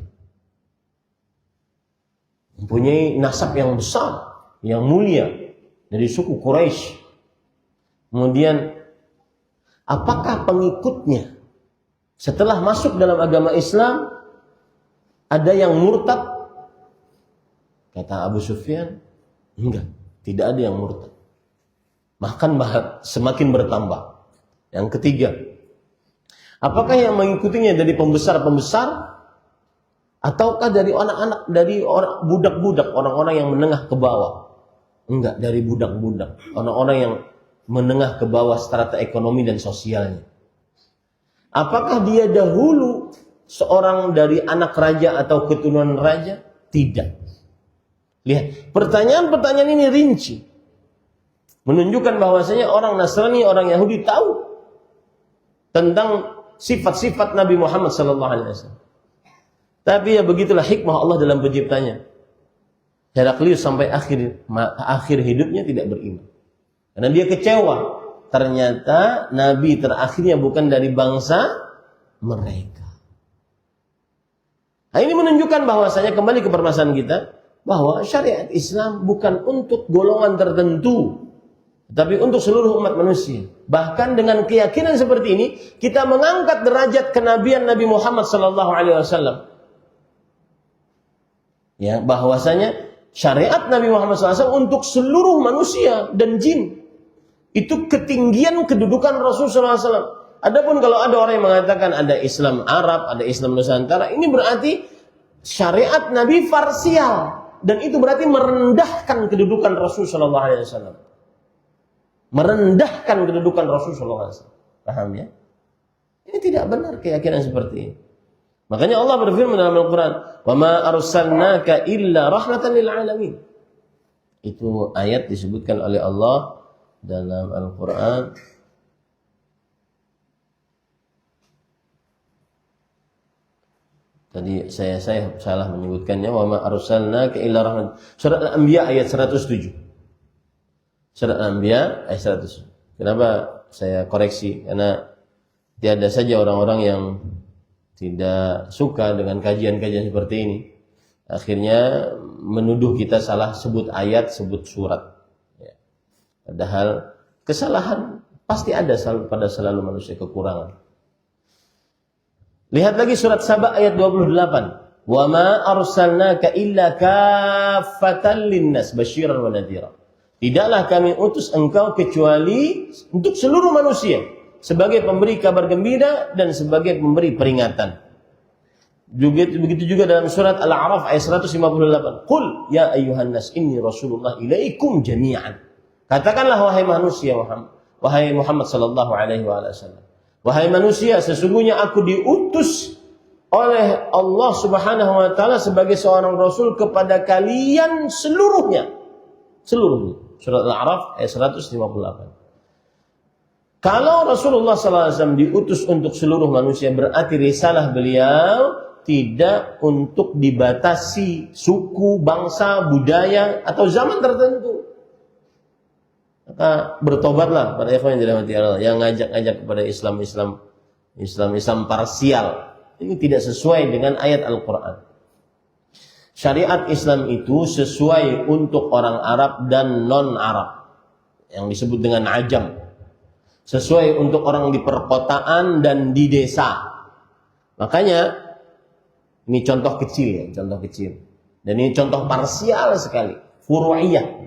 Mempunyai nasab yang besar, yang mulia dari suku Quraisy. Kemudian apakah pengikutnya setelah masuk dalam agama Islam ada yang murtad? Kata Abu Sufyan, enggak, tidak ada yang murtad. Bahkan semakin bertambah. Yang ketiga, apakah yang mengikutinya dari pembesar-pembesar ataukah dari anak-anak, dari budak-budak, orang-orang yang menengah ke bawah? Enggak, dari budak-budak, orang-orang yang menengah ke bawah strata ekonomi dan sosialnya. Apakah dia dahulu seorang dari anak raja atau keturunan raja? Tidak. Lihat, pertanyaan-pertanyaan ini rinci. Menunjukkan bahwasanya orang Nasrani, orang Yahudi tahu tentang sifat-sifat Nabi Muhammad SAW. Tapi ya begitulah hikmah Allah dalam penciptanya. Heraklius sampai akhir hidupnya tidak beriman. Karena dia kecewa. Ternyata Nabi terakhirnya bukan dari bangsa mereka. Nah, ini menunjukkan bahwasanya, kembali ke permasalahan kita, bahwa syariat Islam bukan untuk golongan tertentu, tapi untuk seluruh umat manusia. Bahkan dengan keyakinan seperti ini, kita mengangkat derajat kenabian Nabi Muhammad SAW. Ya, bahwasanya syariat Nabi Muhammad SAW untuk seluruh manusia dan jin. Itu ketinggian kedudukan Rasulullah SAW. Adapun kalau ada orang yang mengatakan ada Islam Arab, ada Islam Nusantara, ini berarti syariat Nabi parsial. Dan itu berarti merendahkan kedudukan Rasulullah SAW. Merendahkan kedudukan Rasulullah SAW. Paham ya? Ini tidak benar keyakinan seperti ini. Makanya Allah berfirman dalam Al-Quran, "Wa ma arsalnaka illa rahmatan lil alamin." Itu ayat disebutkan oleh Allah dalam Al-Quran. Tadi saya salah menyebutkannya, wa ma arsalnaka illa rahmatan. Surat Al-Anbiya ayat 107. Surat Al-Anbiya ayat 107. Kenapa saya koreksi? Karena tiada saja orang-orang yang tidak suka dengan kajian-kajian seperti ini. Akhirnya menuduh kita salah sebut ayat, sebut surat. Ya. Padahal kesalahan pasti ada pada selalu manusia, kekurangan. Lihat lagi surat Saba ayat 28. Wa ma arsalnaka illa kaffatan linnas basyiran wa nadhira. Tidaklah kami utus engkau kecuali untuk seluruh manusia, sebagai pemberi kabar gembira dan sebagai pemberi peringatan. Begitu juga dalam surat Al-A'raf ayat 158. Qul ya ayyuhan nas inni rasulullah ilaikum jami'an. Katakanlah wahai manusia wahai Muhammad sallallahu alaihi wasallam. Wahai manusia, sesungguhnya aku diutus oleh Allah Subhanahu wa taala sebagai seorang rasul kepada kalian seluruhnya. Seluruhnya. Surat Al-A'raf ayat 158. Kalau Rasulullah SAW diutus untuk seluruh manusia, berarti risalah beliau tidak untuk dibatasi suku, bangsa, budaya, atau zaman tertentu. Maka bertobatlah para ikhwan yang dirahmati Allah, yang ngajak-ngajak kepada Islam parsial. Ini tidak sesuai dengan ayat Al-Quran. Syariat Islam itu sesuai untuk orang Arab dan non-Arab, yang disebut dengan ajam. Sesuai untuk orang di perkotaan dan di desa. Makanya ini contoh kecil ya, contoh kecil. Dan ini contoh parsial sekali, furu'iyah.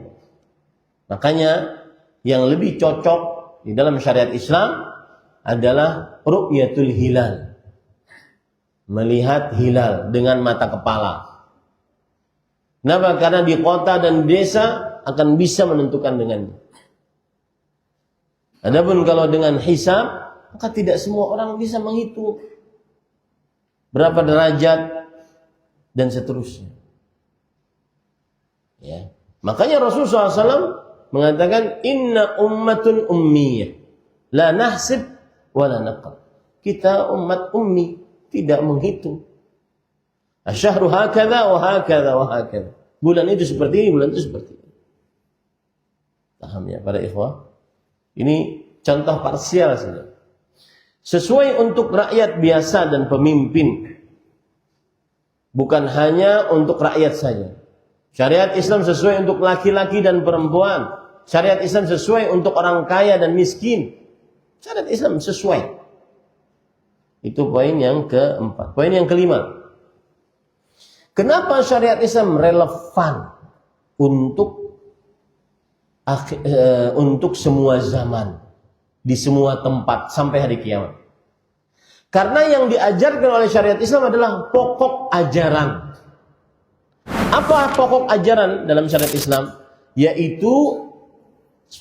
Makanya yang lebih cocok di dalam syariat Islam adalah ru'yatul hilal. Melihat hilal dengan mata kepala. Kenapa? Karena di kota dan desa akan bisa menentukan dengannya. Adapun kalau dengan hisab, maka tidak semua orang bisa menghitung berapa derajat dan seterusnya. Ya. Makanya Rasulullah SAW mengatakan inna ummatun ummiyah la nahsib wa la naqal. Kita umat ummi, tidak menghitung. Asyahru hakadha wa hakadha wa hakadha. Bulan itu seperti ini, bulan itu seperti ini. Paham ya para ikhwah? Ini contoh parsial saja. Sesuai untuk rakyat biasa dan pemimpin. Bukan hanya untuk rakyat saja. Syariat Islam sesuai untuk laki-laki dan perempuan. Syariat Islam sesuai untuk orang kaya dan miskin. Syariat Islam sesuai. Itu poin yang keempat. Poin yang kelima. Kenapa syariat Islam relevan untuk semua zaman, di semua tempat sampai hari kiamat? Karena yang diajarkan oleh syariat Islam adalah pokok ajaran. Apa pokok ajaran dalam syariat Islam? Yaitu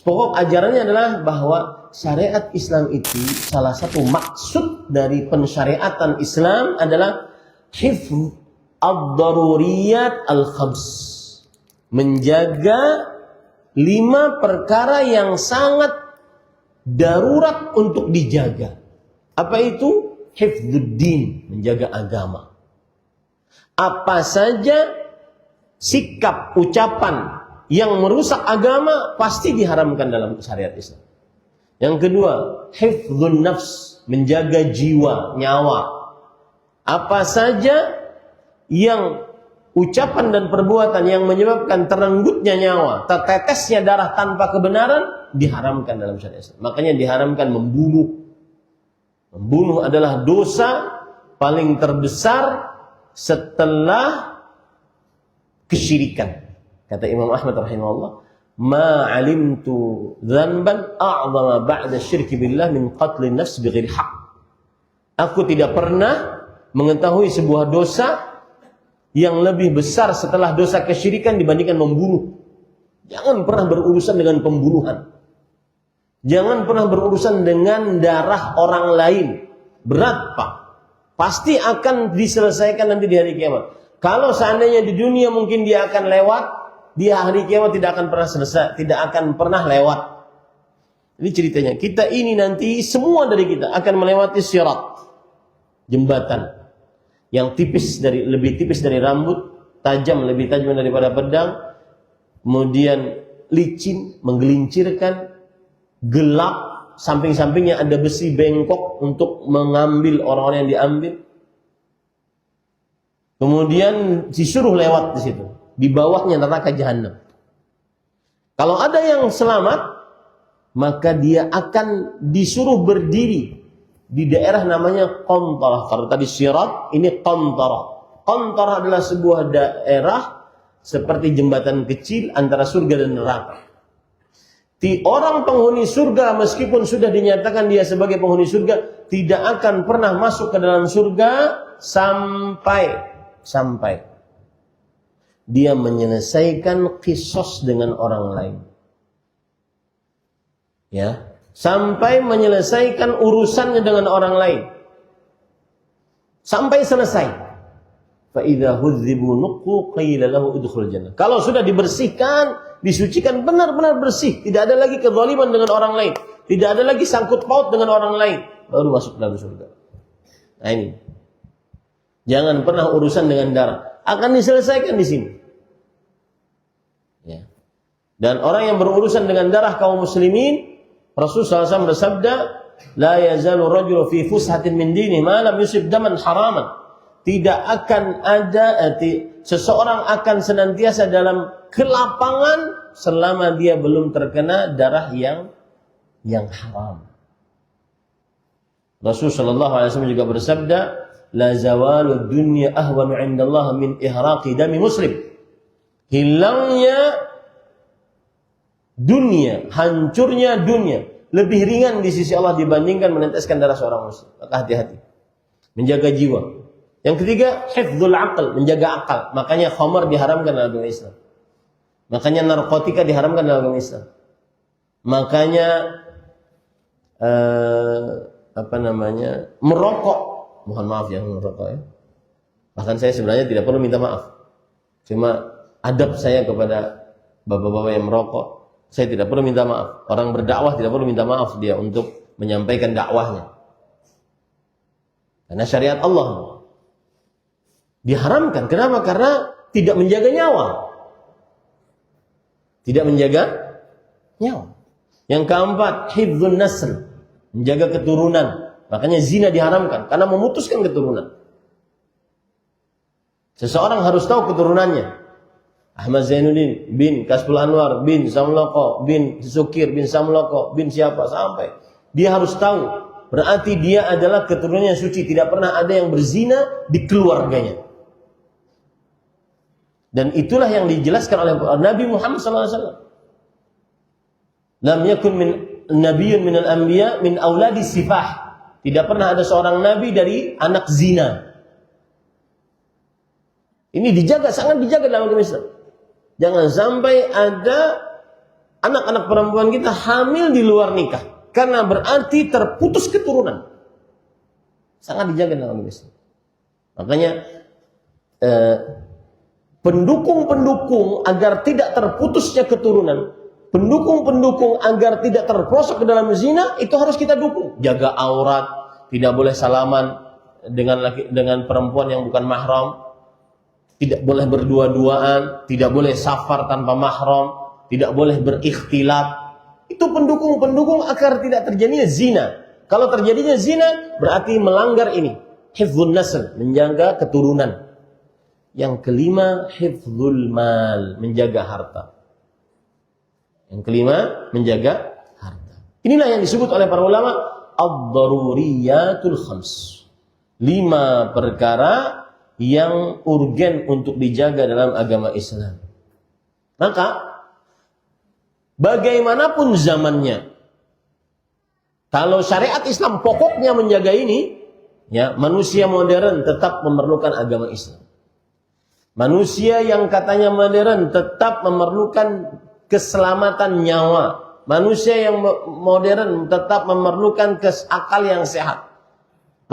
pokok ajarannya adalah bahwa syariat Islam itu salah satu maksud dari pensyariatan Islam adalah hifz ad-daruriyat al-khams. Menjaga 5 perkara yang sangat darurat untuk dijaga. Apa itu? Hifdzuddin, menjaga agama. Apa saja sikap, ucapan yang merusak agama pasti diharamkan dalam syariat Islam. Yang kedua, hifdzun nafs, menjaga jiwa, nyawa. Apa saja yang ucapan dan perbuatan yang menyebabkan terenggutnya nyawa, tertetesnya darah tanpa kebenaran, diharamkan dalam syariat Islam. Makanya diharamkan membunuh. Membunuh adalah dosa paling terbesar setelah kesyirikan. Kata Imam Ahmad rahimahullah, "Ma 'alimtu dzanban a'zama ba'da syirki billah min qatlin nafs bighairi haqq." Aku tidak pernah mengetahui sebuah dosa yang lebih besar setelah dosa kesyirikan dibandingkan membunuh. Jangan pernah berurusan dengan pembunuhan. Jangan pernah berurusan dengan darah orang lain. Berat, Pak. Pasti akan diselesaikan nanti di hari kiamat. Kalau seandainya di dunia mungkin dia akan lewat, di hari kiamat tidak akan pernah selesai, tidak akan pernah lewat. Ini ceritanya. Kita ini nanti semua dari kita akan melewati sirat, jembatan. yang lebih tipis dari rambut, lebih tajam daripada pedang, kemudian licin, menggelincirkan, gelap, samping-sampingnya ada besi bengkok untuk mengambil orang-orang yang diambil. Kemudian disuruh lewat di situ, di bawahnya neraka jahanam. Kalau ada yang selamat, maka dia akan disuruh berdiri di daerah namanya Qantarah. Kalau tadi Sirat, ini Qantarah. Qantarah adalah sebuah daerah seperti jembatan kecil antara surga dan neraka. Orang penghuni surga, meskipun sudah dinyatakan dia sebagai penghuni surga, tidak akan pernah masuk ke dalam surga sampai dia menyelesaikan qisas dengan orang lain. Ya, sampai menyelesaikan urusannya dengan orang lain. Sampai selesai. Fa idza hudzibu nuqqu qila lahu udkhul jannah. Kalau sudah dibersihkan, disucikan benar-benar bersih, tidak ada lagi kezaliman dengan orang lain, tidak ada lagi sangkut paut dengan orang lain, baru masuk dalam surga. Nah ini. Jangan pernah urusan dengan darah. Akan diselesaikan di sini. Ya. Dan orang yang berurusan dengan darah kaum muslimin, Rasulullah SAW bersabda, la yazalu rajulu fi fushatin min dini ma lam yusib daman haraman. Tidak akan ada seseorang akan senantiasa dalam kelapangan selama dia belum terkena darah yang haram. Rasulullah SAW juga bersabda, la zawalu dunya ahwanu 'indallah min ihraqi dami muslim. Hilangnya dunia, hancurnya dunia lebih ringan di sisi Allah dibandingkan meneteskan darah seorang muslim. Maka hati-hati. Menjaga jiwa. Yang ketiga, hifdzul aql, menjaga akal. Makanya khamar diharamkan dalam agama Islam. Makanya narkotika diharamkan dalam agama Islam. Makanya merokok. Mohon maaf yang merokok ya. Bahkan saya sebenarnya tidak perlu minta maaf. Cuma adab saya kepada bapak-bapak yang merokok, saya tidak perlu minta maaf. Orang berdakwah tidak perlu minta maaf dia untuk menyampaikan dakwahnya. Karena syariat Allah diharamkan. Kenapa? Karena tidak menjaga nyawa. Tidak menjaga nyawa. Yang keempat, hifdzun nasl, menjaga keturunan. Makanya zina diharamkan karena memutuskan keturunan. Seseorang harus tahu keturunannya. Ahmad Zainuddin bin Kasbul Anwar bin Samloko bin Sukir bin Samloko bin siapa sampai dia harus tahu. Berarti dia adalah keturunannya suci, tidak pernah ada yang berzina di keluarganya. Dan itulah yang dijelaskan oleh Nabi Muhammad SAW. Lam yakun min nabiyyun minal anbiya min auladi sifah. Tidak pernah ada seorang nabi dari anak zina. Ini dijaga, sangat dijaga dalam agama Islam. Jangan sampai ada anak-anak perempuan kita hamil di luar nikah. Karena berarti terputus keturunan. Sangat dijaga dalam agama Islam. Makanya pendukung-pendukung agar tidak terputusnya keturunan, pendukung-pendukung agar tidak terprosok ke dalam zina, itu harus kita dukung. Jaga aurat, tidak boleh salaman dengan perempuan yang bukan mahram, tidak boleh berdua-duaan, tidak boleh safar tanpa mahram, tidak boleh berikhtilat. Itu pendukung-pendukung agar tidak terjadinya zina. Kalau terjadinya zina, berarti melanggar ini. Hifdzun nasl, menjaga keturunan. Yang kelima, hifdzul mal, menjaga harta. Yang kelima, menjaga harta. Inilah yang disebut oleh para ulama ad-daruriyatul khams. 5 perkara yang urgen untuk dijaga dalam agama Islam. Maka bagaimanapun zamannya, kalau syariat Islam pokoknya menjaga ini, ya, manusia modern tetap memerlukan agama Islam. Manusia yang katanya modern tetap memerlukan keselamatan nyawa. Manusia yang modern tetap memerlukan akal yang sehat.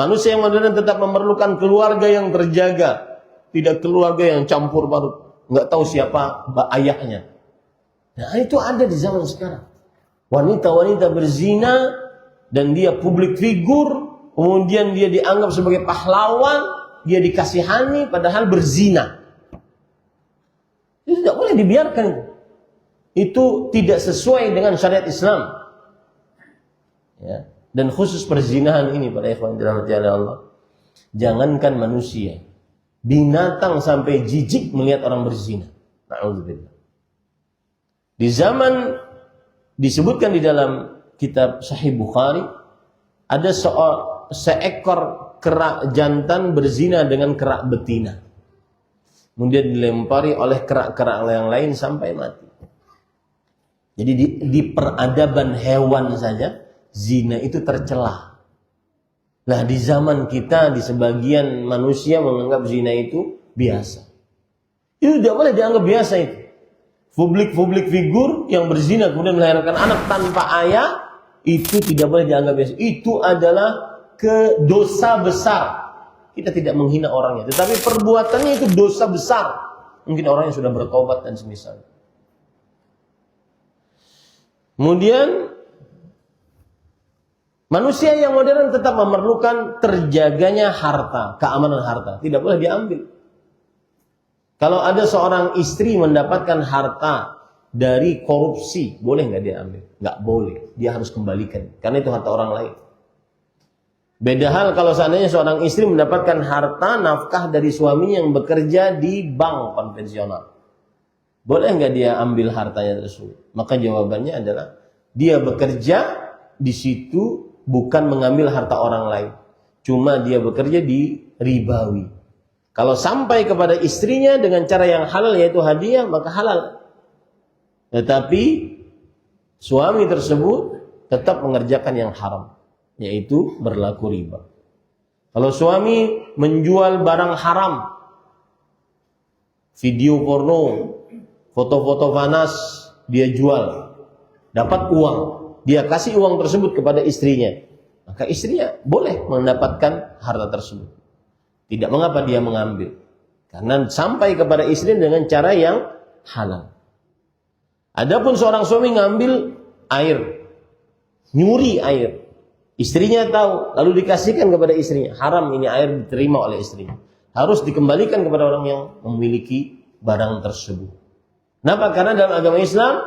Manusia yang modern tetap memerlukan keluarga yang terjaga, tidak keluarga yang campur baur, nggak tahu siapa ayahnya. Nah, itu ada di zaman sekarang. Wanita-wanita berzina dan dia publik figur, kemudian dia dianggap sebagai pahlawan, dia dikasihani padahal berzina. Itu tidak boleh dibiarkan. Itu tidak sesuai dengan syariat Islam. Ya. Dan khusus perzinahan ini para ikhwan dirahmati oleh Allah. Jangankan manusia, binatang sampai jijik melihat orang berzina. Na'udzubillah. Di zaman disebutkan di dalam kitab Sahih Bukhari, ada seekor kerak jantan berzina dengan kerak betina. Kemudian dilempari oleh kerak-kerak yang lain sampai mati. Jadi di peradaban hewan saja zina itu tercela. Nah, di zaman kita, di sebagian manusia menganggap zina itu biasa. Itu tidak boleh dianggap biasa itu. Publik figur yang berzina kemudian melahirkan anak tanpa ayah, itu tidak boleh dianggap biasa. Itu adalah dosa besar. Kita tidak menghina orangnya, tetapi perbuatannya itu dosa besar. Mungkin orangnya sudah bertobat dan semisal. Kemudian manusia yang modern tetap memerlukan terjaganya harta, keamanan harta. Tidak boleh diambil. Kalau ada seorang istri mendapatkan harta dari korupsi, boleh nggak dia ambil? Nggak boleh. Dia harus kembalikan. Karena itu harta orang lain. Beda hal kalau seandainya seorang istri mendapatkan harta nafkah dari suaminya yang bekerja di bank konvensional. Boleh nggak dia ambil hartanya tersebut? Maka jawabannya adalah dia bekerja di situ bukan mengambil harta orang lain. Cuma dia bekerja di ribawi. Kalau sampai kepada istrinya dengan cara yang halal yaitu hadiah, maka halal. Tetapi suami tersebut tetap mengerjakan yang haram, yaitu berlaku riba. Kalau suami menjual barang haram, video porno, foto-foto panas, dia jual, dapat uang, dia kasih uang tersebut kepada istrinya, maka istrinya boleh mendapatkan harta tersebut. Tidak mengapa dia mengambil, karena sampai kepada istri dengan cara yang halal. Adapun seorang suami ngambil air, nyuri air, istrinya tahu, lalu dikasihkan kepada istrinya, haram ini air diterima oleh istrinya, harus dikembalikan kepada orang yang memiliki barang tersebut. Kenapa? Karena dalam agama Islam,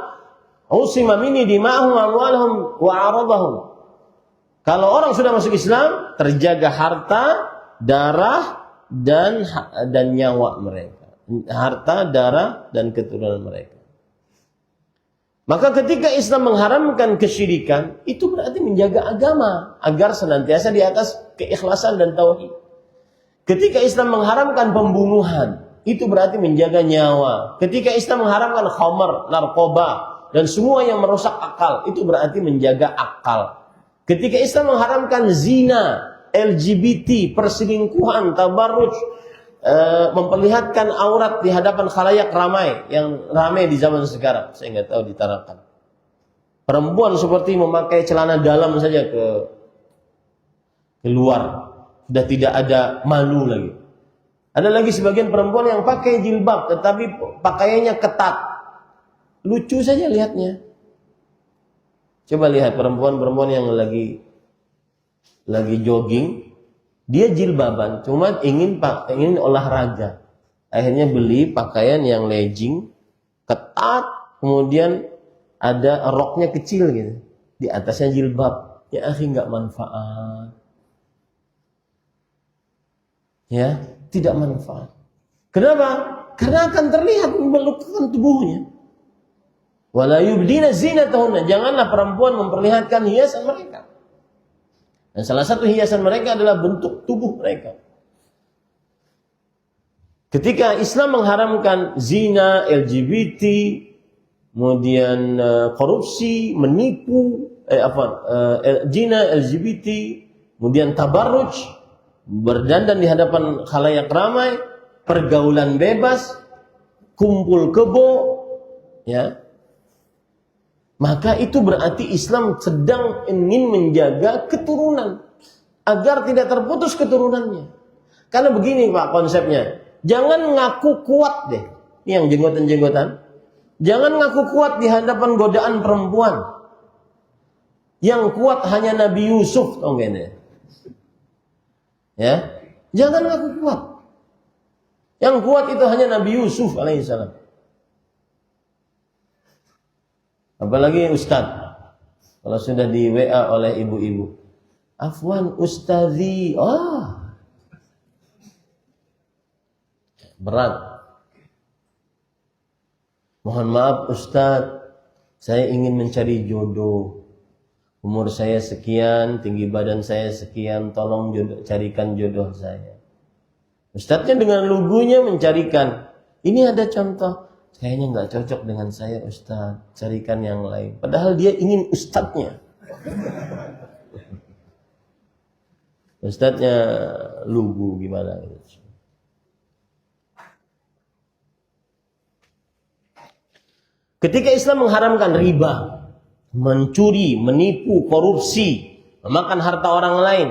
usima minni dima'ahum amwalahum wa aradahum. Kalau orang sudah masuk Islam, terjaga harta, darah dan nyawa mereka. Harta, darah dan keturunan mereka. Maka ketika Islam mengharamkan kesyirikan, itu berarti menjaga agama agar senantiasa di atas keikhlasan dan tauhid. Ketika Islam mengharamkan pembunuhan, itu berarti menjaga nyawa. Ketika Islam mengharamkan khamar, narkoba dan semua yang merusak akal, itu berarti menjaga akal. Ketika Islam mengharamkan zina, LGBT, perselingkuhan, tabarruj, memperlihatkan aurat di hadapan khalayak ramai, yang ramai di zaman sekarang, saya nggak tahu diterapkan. Perempuan seperti memakai celana dalam saja keluar, sudah tidak ada malu lagi. Ada lagi sebagian perempuan yang pakai jilbab, tetapi pakaiannya ketat, lucu saja lihatnya. Coba lihat perempuan-perempuan yang lagi jogging, dia jilbaban, cuma ingin olahraga. Akhirnya beli pakaian yang legging, ketat, kemudian ada roknya kecil gitu, di atasnya jilbab. Ya akhi, nggak manfaat. Ya, tidak manfaat. Kenapa? Karena akan terlihat melukakan tubuhnya. Wala yubdina zinatahunna, janganlah perempuan memperlihatkan hiasan mereka. Dan salah satu hiasan mereka adalah bentuk tubuh mereka. Ketika Islam mengharamkan zina, LGBT, kemudian korupsi, menipu, zina, LGBT, kemudian tabarruj, berdandan di hadapan khalayak ramai, pergaulan bebas, kumpul kebo, ya. Maka itu berarti Islam sedang ingin menjaga keturunan agar tidak terputus keturunannya. Karena begini Pak konsepnya, jangan ngaku kuat deh, ini yang jenggotan-jenggotan. Jangan ngaku kuat di hadapan godaan perempuan. Yang kuat hanya Nabi Yusuf, tahu nggak ini? Ya, Jangan ngaku kuat. Yang kuat itu hanya Nabi Yusuf alaihissalam. Apalagi ustaz. Kalau sudah di WA oleh ibu-ibu. Afwan ustazi. Berat. Mohon maaf ustaz, saya ingin mencari jodoh. Umur saya sekian, tinggi badan saya sekian, tolong carikan jodoh saya. Ustaznya dengan lugunya mencarikan. Ini ada contoh, kayaknya nggak cocok dengan saya ustaz, carikan yang lain. Padahal dia ingin ustaznya. Ustaznya lugu gimana gitu. Ketika Islam mengharamkan riba, mencuri, menipu, korupsi, memakan harta orang lain,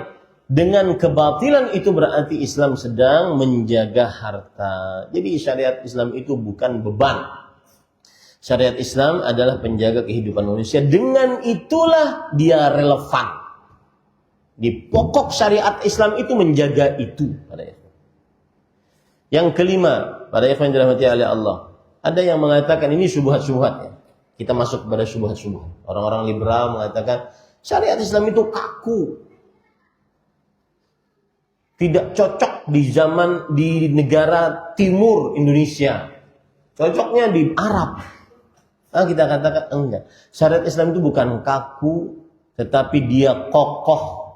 dengan kebatilan itu berarti Islam sedang menjaga harta. Jadi syariat Islam itu bukan beban. Syariat Islam adalah penjaga kehidupan manusia. Dengan itulah dia relevan. Di pokok syariat Islam itu menjaga itu. Yang kelima, para ikhwan dirahmati oleh Allah. Ada yang mengatakan ini syubhat-syubhat ya. Kita masuk kepada syubhat-syubhat. Orang-orang liberal mengatakan syariat Islam itu kaku. Tidak cocok di negara timur Indonesia. Cocoknya di Arab. Kita katakan enggak. Syariat Islam itu bukan kaku, tetapi dia kokoh.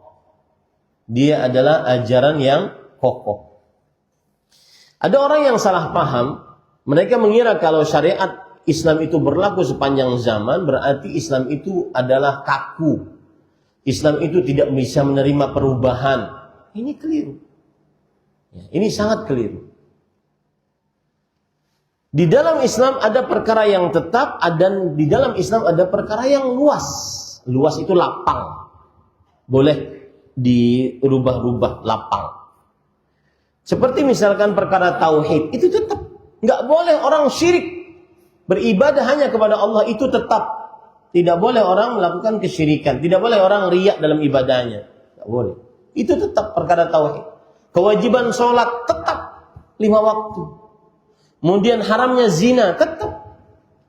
Dia adalah ajaran yang kokoh. Ada orang yang salah paham. Mereka mengira kalau syariat Islam itu berlaku sepanjang zaman, berarti Islam itu adalah kaku. Islam itu tidak bisa menerima perubahan. Ini keliru. Ini sangat keliru. Di dalam Islam ada perkara yang tetap, dan di dalam Islam ada perkara yang luas. Luas itu lapang. Boleh dirubah-rubah, lapang. Seperti misalkan perkara tauhid, itu tetap. Nggak boleh orang syirik. Beribadah hanya kepada Allah itu tetap. Tidak boleh orang melakukan kesyirikan. Tidak boleh orang riya dalam ibadahnya. Nggak boleh. Itu tetap perkara tauhid. Kewajiban sholat tetap 5 waktu. Kemudian haramnya zina tetap.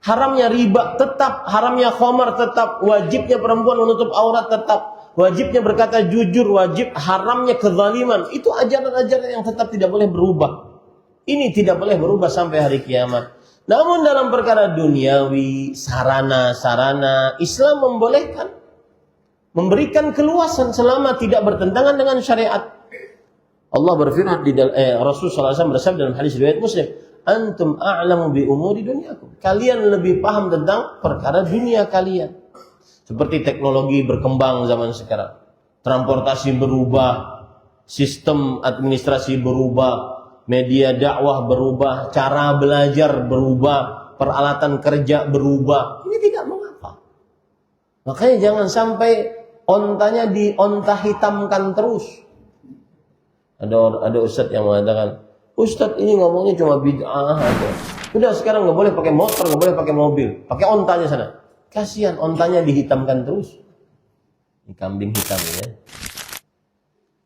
Haramnya riba tetap. Haramnya khamar tetap. Wajibnya perempuan menutup aurat tetap. Wajibnya berkata jujur. Wajib haramnya kezaliman. Itu ajaran-ajaran yang tetap tidak boleh berubah. Ini tidak boleh berubah sampai hari kiamat. Namun dalam perkara duniawi, sarana-sarana, Islam membolehkan. Memberikan keluasan selama tidak bertentangan dengan syariat. Allah berfirman Rasulullah SAW bersabda dalam hadis riwayat Muslim, "Antum a'lamu bi umuri dunyakum." Kalian lebih paham tentang perkara dunia kalian. Seperti teknologi berkembang zaman sekarang. Transportasi berubah, sistem administrasi berubah, media dakwah berubah, cara belajar berubah, peralatan kerja berubah. Ini tidak mengapa. Makanya jangan sampai ontanya onta hitamkan terus. Ada ustadz yang mengatakan, ustadz ini ngomongnya cuma bid'ah aja. Udah sekarang nggak boleh pakai motor, nggak boleh pakai mobil, pakai ontanya sana. Kasihan ontanya dihitamkan terus. Ini kambing hitam ya.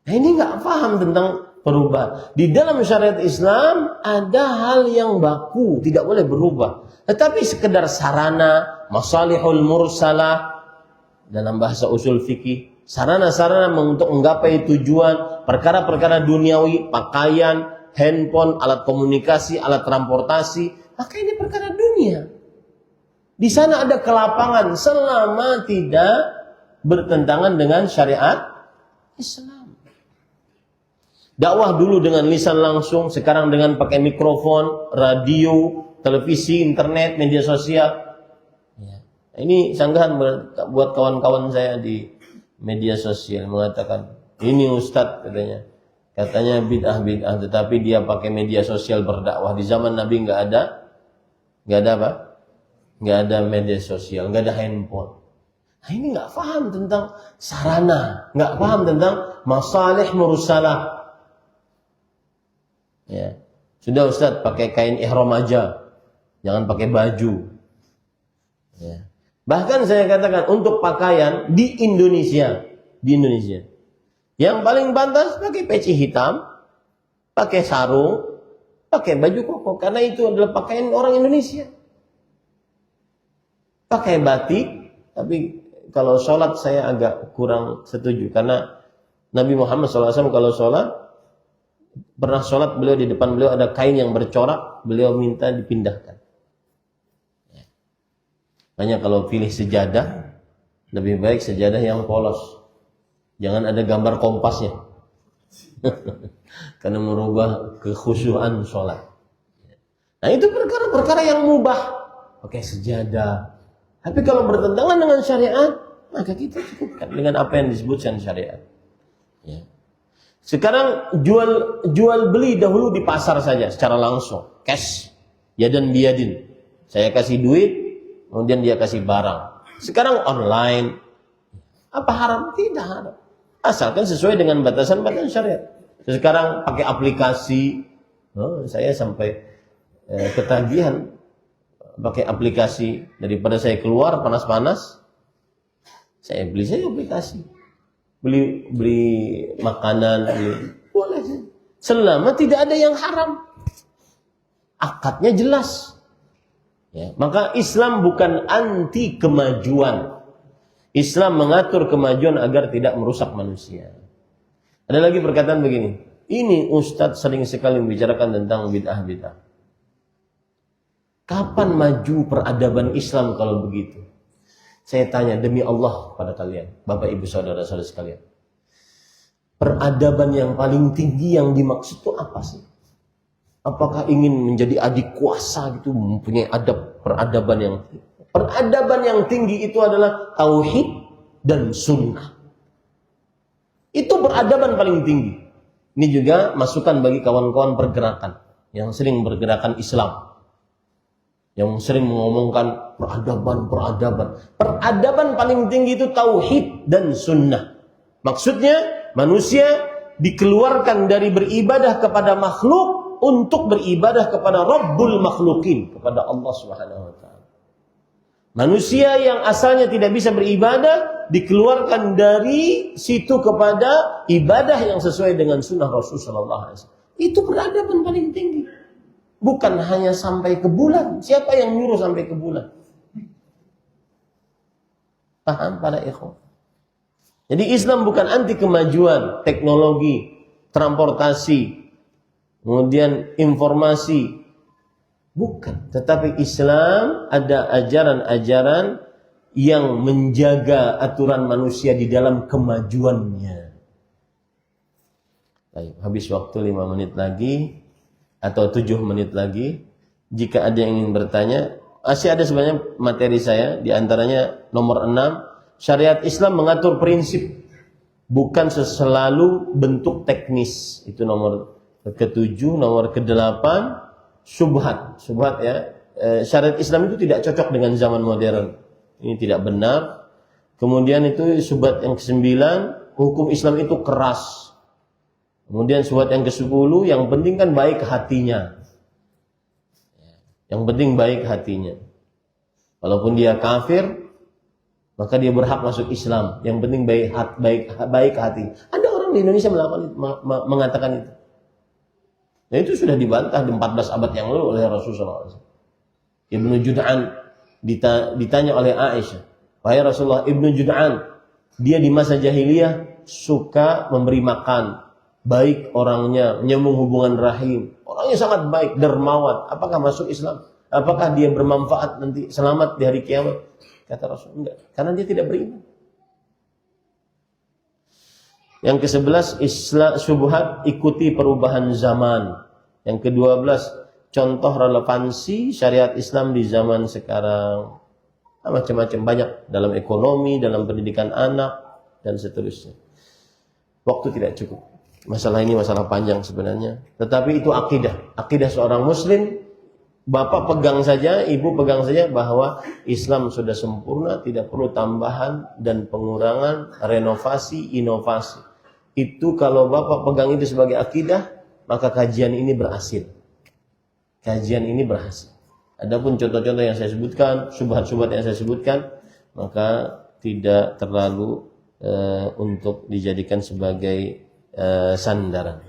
Nah ini nggak paham tentang perubahan. Di dalam syariat Islam ada hal yang baku, tidak boleh berubah. Tetapi sekedar sarana, masalihul mursalah dalam bahasa usul fikih, sarana-sarana untuk menggapai tujuan, perkara-perkara duniawi, pakaian, handphone, alat komunikasi, alat transportasi, maka ini perkara dunia. Di sana ada kelapangan selama tidak bertentangan dengan syariat Islam. Dakwah dulu dengan lisan langsung, sekarang dengan pakai mikrofon, radio, televisi, internet, media sosial. Ya. Ini sanggahan buat kawan-kawan saya di media sosial mengatakan, ini ustadz katanya bid'ah, tetapi dia pakai media sosial berdakwah. Di zaman Nabi nggak ada apa? Nggak ada media sosial, nggak ada handphone. Nah, ini nggak paham tentang sarana, nggak paham tentang masalih mursalah. Ya. Sudah Ustaz pakai kain ihram aja. Jangan pakai baju. Ya. Bahkan saya katakan untuk pakaian di Indonesia, yang paling pantas pakai peci hitam, pakai sarung, pakai baju koko, karena itu adalah pakaian orang Indonesia. Pakai batik, tapi kalau sholat saya agak kurang setuju, karena Nabi Muhammad SAW kalau sholat, pernah sholat beliau di depan beliau ada kain yang bercorak, beliau minta dipindahkan. Makanya kalau pilih sejadah, lebih baik sejadah yang polos. Jangan ada gambar kompasnya. Karena merubah kekhusyuan sholat. Nah itu perkara-perkara yang mubah. Pakai sejadah. Tapi kalau bertentangan dengan syariat, maka kita cukupkan dengan apa yang disebutkan syariat. Ya. Sekarang jual beli dahulu di pasar saja secara langsung, cash, yadan biyadin. Saya kasih duit, kemudian dia kasih barang. Sekarang online, apa haram? Tidak haram. Asalkan sesuai dengan batasan-batasan syariat. Sekarang pakai aplikasi, saya sampai ketagihan pakai aplikasi, daripada saya keluar panas-panas, saya beli saja aplikasi, beli makanan, boleh, selama tidak ada yang haram, akadnya jelas. Ya, maka Islam bukan anti kemajuan. Islam mengatur kemajuan agar tidak merusak manusia. Ada lagi perkataan begini, ini Ustadz sering sekali membicarakan tentang bid'ah-bid'ah. Kapan maju peradaban Islam kalau begitu? Saya tanya demi Allah pada kalian, Bapak Ibu Saudara-saudara sekalian. Peradaban yang paling tinggi yang dimaksud itu apa sih? Apakah ingin menjadi adik kuasa gitu, mempunyai peradaban yang tinggi? Peradaban yang tinggi itu adalah tauhid dan sunnah. Itu peradaban paling tinggi. Ini juga masukan bagi kawan-kawan pergerakan yang sering bergerakan Islam, yang sering mengomongkan peradaban. Peradaban paling tinggi itu tauhid dan sunnah. Maksudnya manusia dikeluarkan dari beribadah kepada makhluk untuk beribadah kepada Rabbul makhlukin, kepada Allah Subhanahu wa taala. Manusia yang asalnya tidak bisa beribadah dikeluarkan dari situ kepada ibadah yang sesuai dengan sunnah Rasul sallallahu alaihi wasallam. Itu peradaban paling tinggi. Bukan hanya sampai ke bulan. Siapa yang nyuruh sampai ke bulan? Paham para ikhwan? Jadi Islam bukan anti kemajuan, teknologi, transportasi, kemudian informasi. Bukan. Tetapi Islam ada ajaran-ajaran yang menjaga aturan manusia di dalam kemajuannya. Baik, habis waktu 5 menit lagi atau 7 menit lagi. Jika ada yang ingin bertanya, masih ada sebenarnya materi saya, di antaranya nomor 6, syariat Islam mengatur prinsip, bukan selalu bentuk teknis. Itu nomor ke-7, nomor ke-8, syubhat ya. Syariat Islam itu tidak cocok dengan zaman modern. Ini tidak benar. Kemudian itu syubhat yang ke-9, hukum Islam itu keras. Kemudian syubhat yang ke-10, yang penting kan baik hatinya. Yang penting baik hatinya. Walaupun dia kafir, maka dia berhak masuk Islam. Yang penting baik hati. Ada orang di Indonesia mengatakan itu. Nah itu sudah dibantah di 14 abad yang lalu oleh Rasulullah SAW. Ibnu Jud'an ditanya oleh Aisyah, wahai Rasulullah, Ibnu Jud'an, dia di masa jahiliyah suka memberi makan, baik orangnya, menyambung hubungan rahim, orangnya sangat baik, dermawan. Apakah masuk Islam? Apakah dia bermanfaat nanti selamat di hari kiamat? Kata Rasul, enggak, karena dia tidak beriman. Yang ke-11, Islam syubhat, ikuti perubahan zaman. Yang ke-12, contoh relevansi syariat Islam di zaman sekarang. Macam-macam, banyak, dalam ekonomi, dalam pendidikan anak, dan seterusnya. Waktu tidak cukup. Masalah ini masalah panjang sebenarnya. Tetapi itu akidah. Akidah seorang muslim, bapak pegang saja, ibu pegang saja bahwa Islam sudah sempurna, tidak perlu tambahan dan pengurangan, renovasi, inovasi. Itu kalau bapak pegang itu sebagai akidah, maka kajian ini berhasil. Kajian ini berhasil. Adapun contoh-contoh yang saya sebutkan, syubhat-syubhat yang saya sebutkan, maka tidak terlalu untuk dijadikan sebagai sandaran.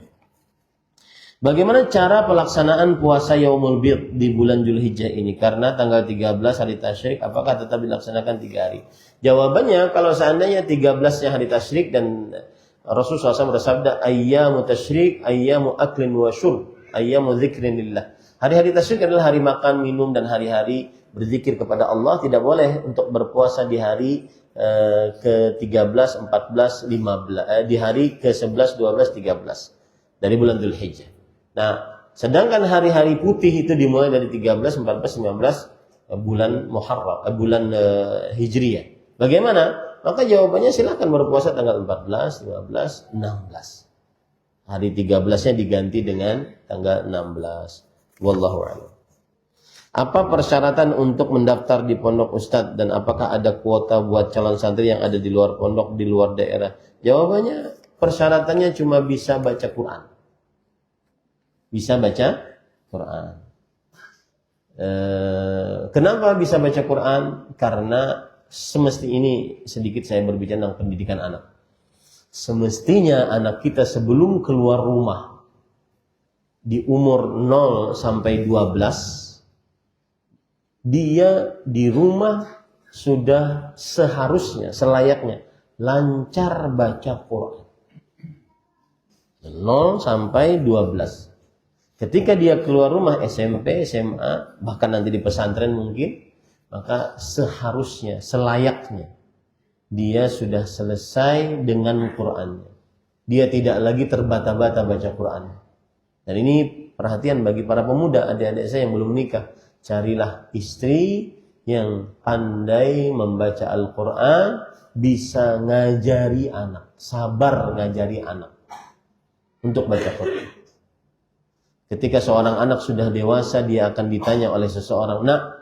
Bagaimana cara pelaksanaan puasa Yaumul Bid di bulan Dzulhijjah ini? Karena tanggal 13 hari tasyrik, apakah tetap dilaksanakan 3 hari? Jawabannya, kalau seandainya 13-nya hari tasyrik dan Rasulullah SAW bersabda, ayyamu tasyrik, ayyamu aklin wa syurb, ayyamu dzikrinillah. Hari-hari tasyrik adalah hari makan, minum, dan hari-hari berzikir kepada Allah. Tidak boleh untuk berpuasa di hari ke-13, 14, 15, di hari ke-11, 12, 13 dari bulan Dzulhijjah. Nah, sedangkan hari-hari putih itu dimulai dari 13, 14, 15 bulan Muharram, bulan Hijriyah. Bagaimana? Maka jawabannya silakan berpuasa tanggal 14, 15, 16. Hari 13-nya diganti dengan tanggal 16. Wallahu a'lam. Apa persyaratan untuk mendaftar di pondok Ustadz dan apakah ada kuota buat calon santri yang ada di luar pondok, di luar daerah? Jawabannya, persyaratannya cuma bisa baca Quran. Bisa baca Quran. Kenapa bisa baca Quran? Karena semesti ini sedikit saya berbicara tentang pendidikan anak. Semestinya anak kita sebelum keluar rumah di umur 0 sampai 12, dia di rumah sudah seharusnya, selayaknya lancar baca Quran. 0 sampai 12. Ketika dia keluar rumah SMP, SMA, bahkan nanti di pesantren mungkin, maka seharusnya, selayaknya dia sudah selesai dengan Qur'annya. Dia tidak lagi terbata-bata baca Qur'an. Dan ini perhatian bagi para pemuda, adik-adik saya yang belum menikah. Carilah istri yang pandai membaca Al-Quran, bisa ngajari anak, sabar ngajari anak untuk baca Quran. Ketika seorang anak sudah dewasa, dia akan ditanya oleh seseorang, "Nak,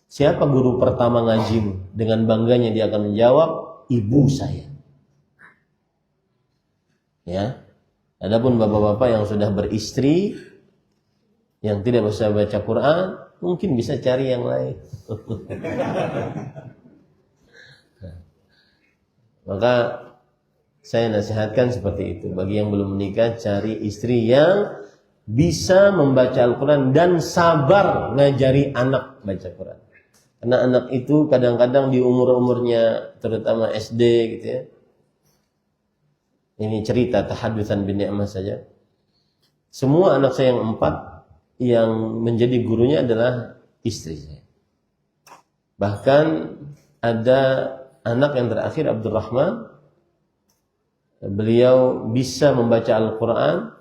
siapa guru pertama ngajimu?" Dengan bangganya dia akan menjawab, "Ibu saya." Ya. Adapun bapak-bapak yang sudah beristri, yang tidak bisa baca Quran, mungkin bisa cari yang lain. Maka saya nasihatkan seperti itu. Bagi yang belum menikah, cari istri yang bisa membaca Al-Quran dan sabar ngajari anak baca Quran. Karena anak itu kadang-kadang di umur-umurnya, terutama SD gitu ya. Ini cerita tahadutsan bin ni'mah saja. Semua anak saya yang 4 yang menjadi gurunya adalah istri saya. Bahkan ada anak yang terakhir, Abdurrahman, beliau bisa membaca Al-Quran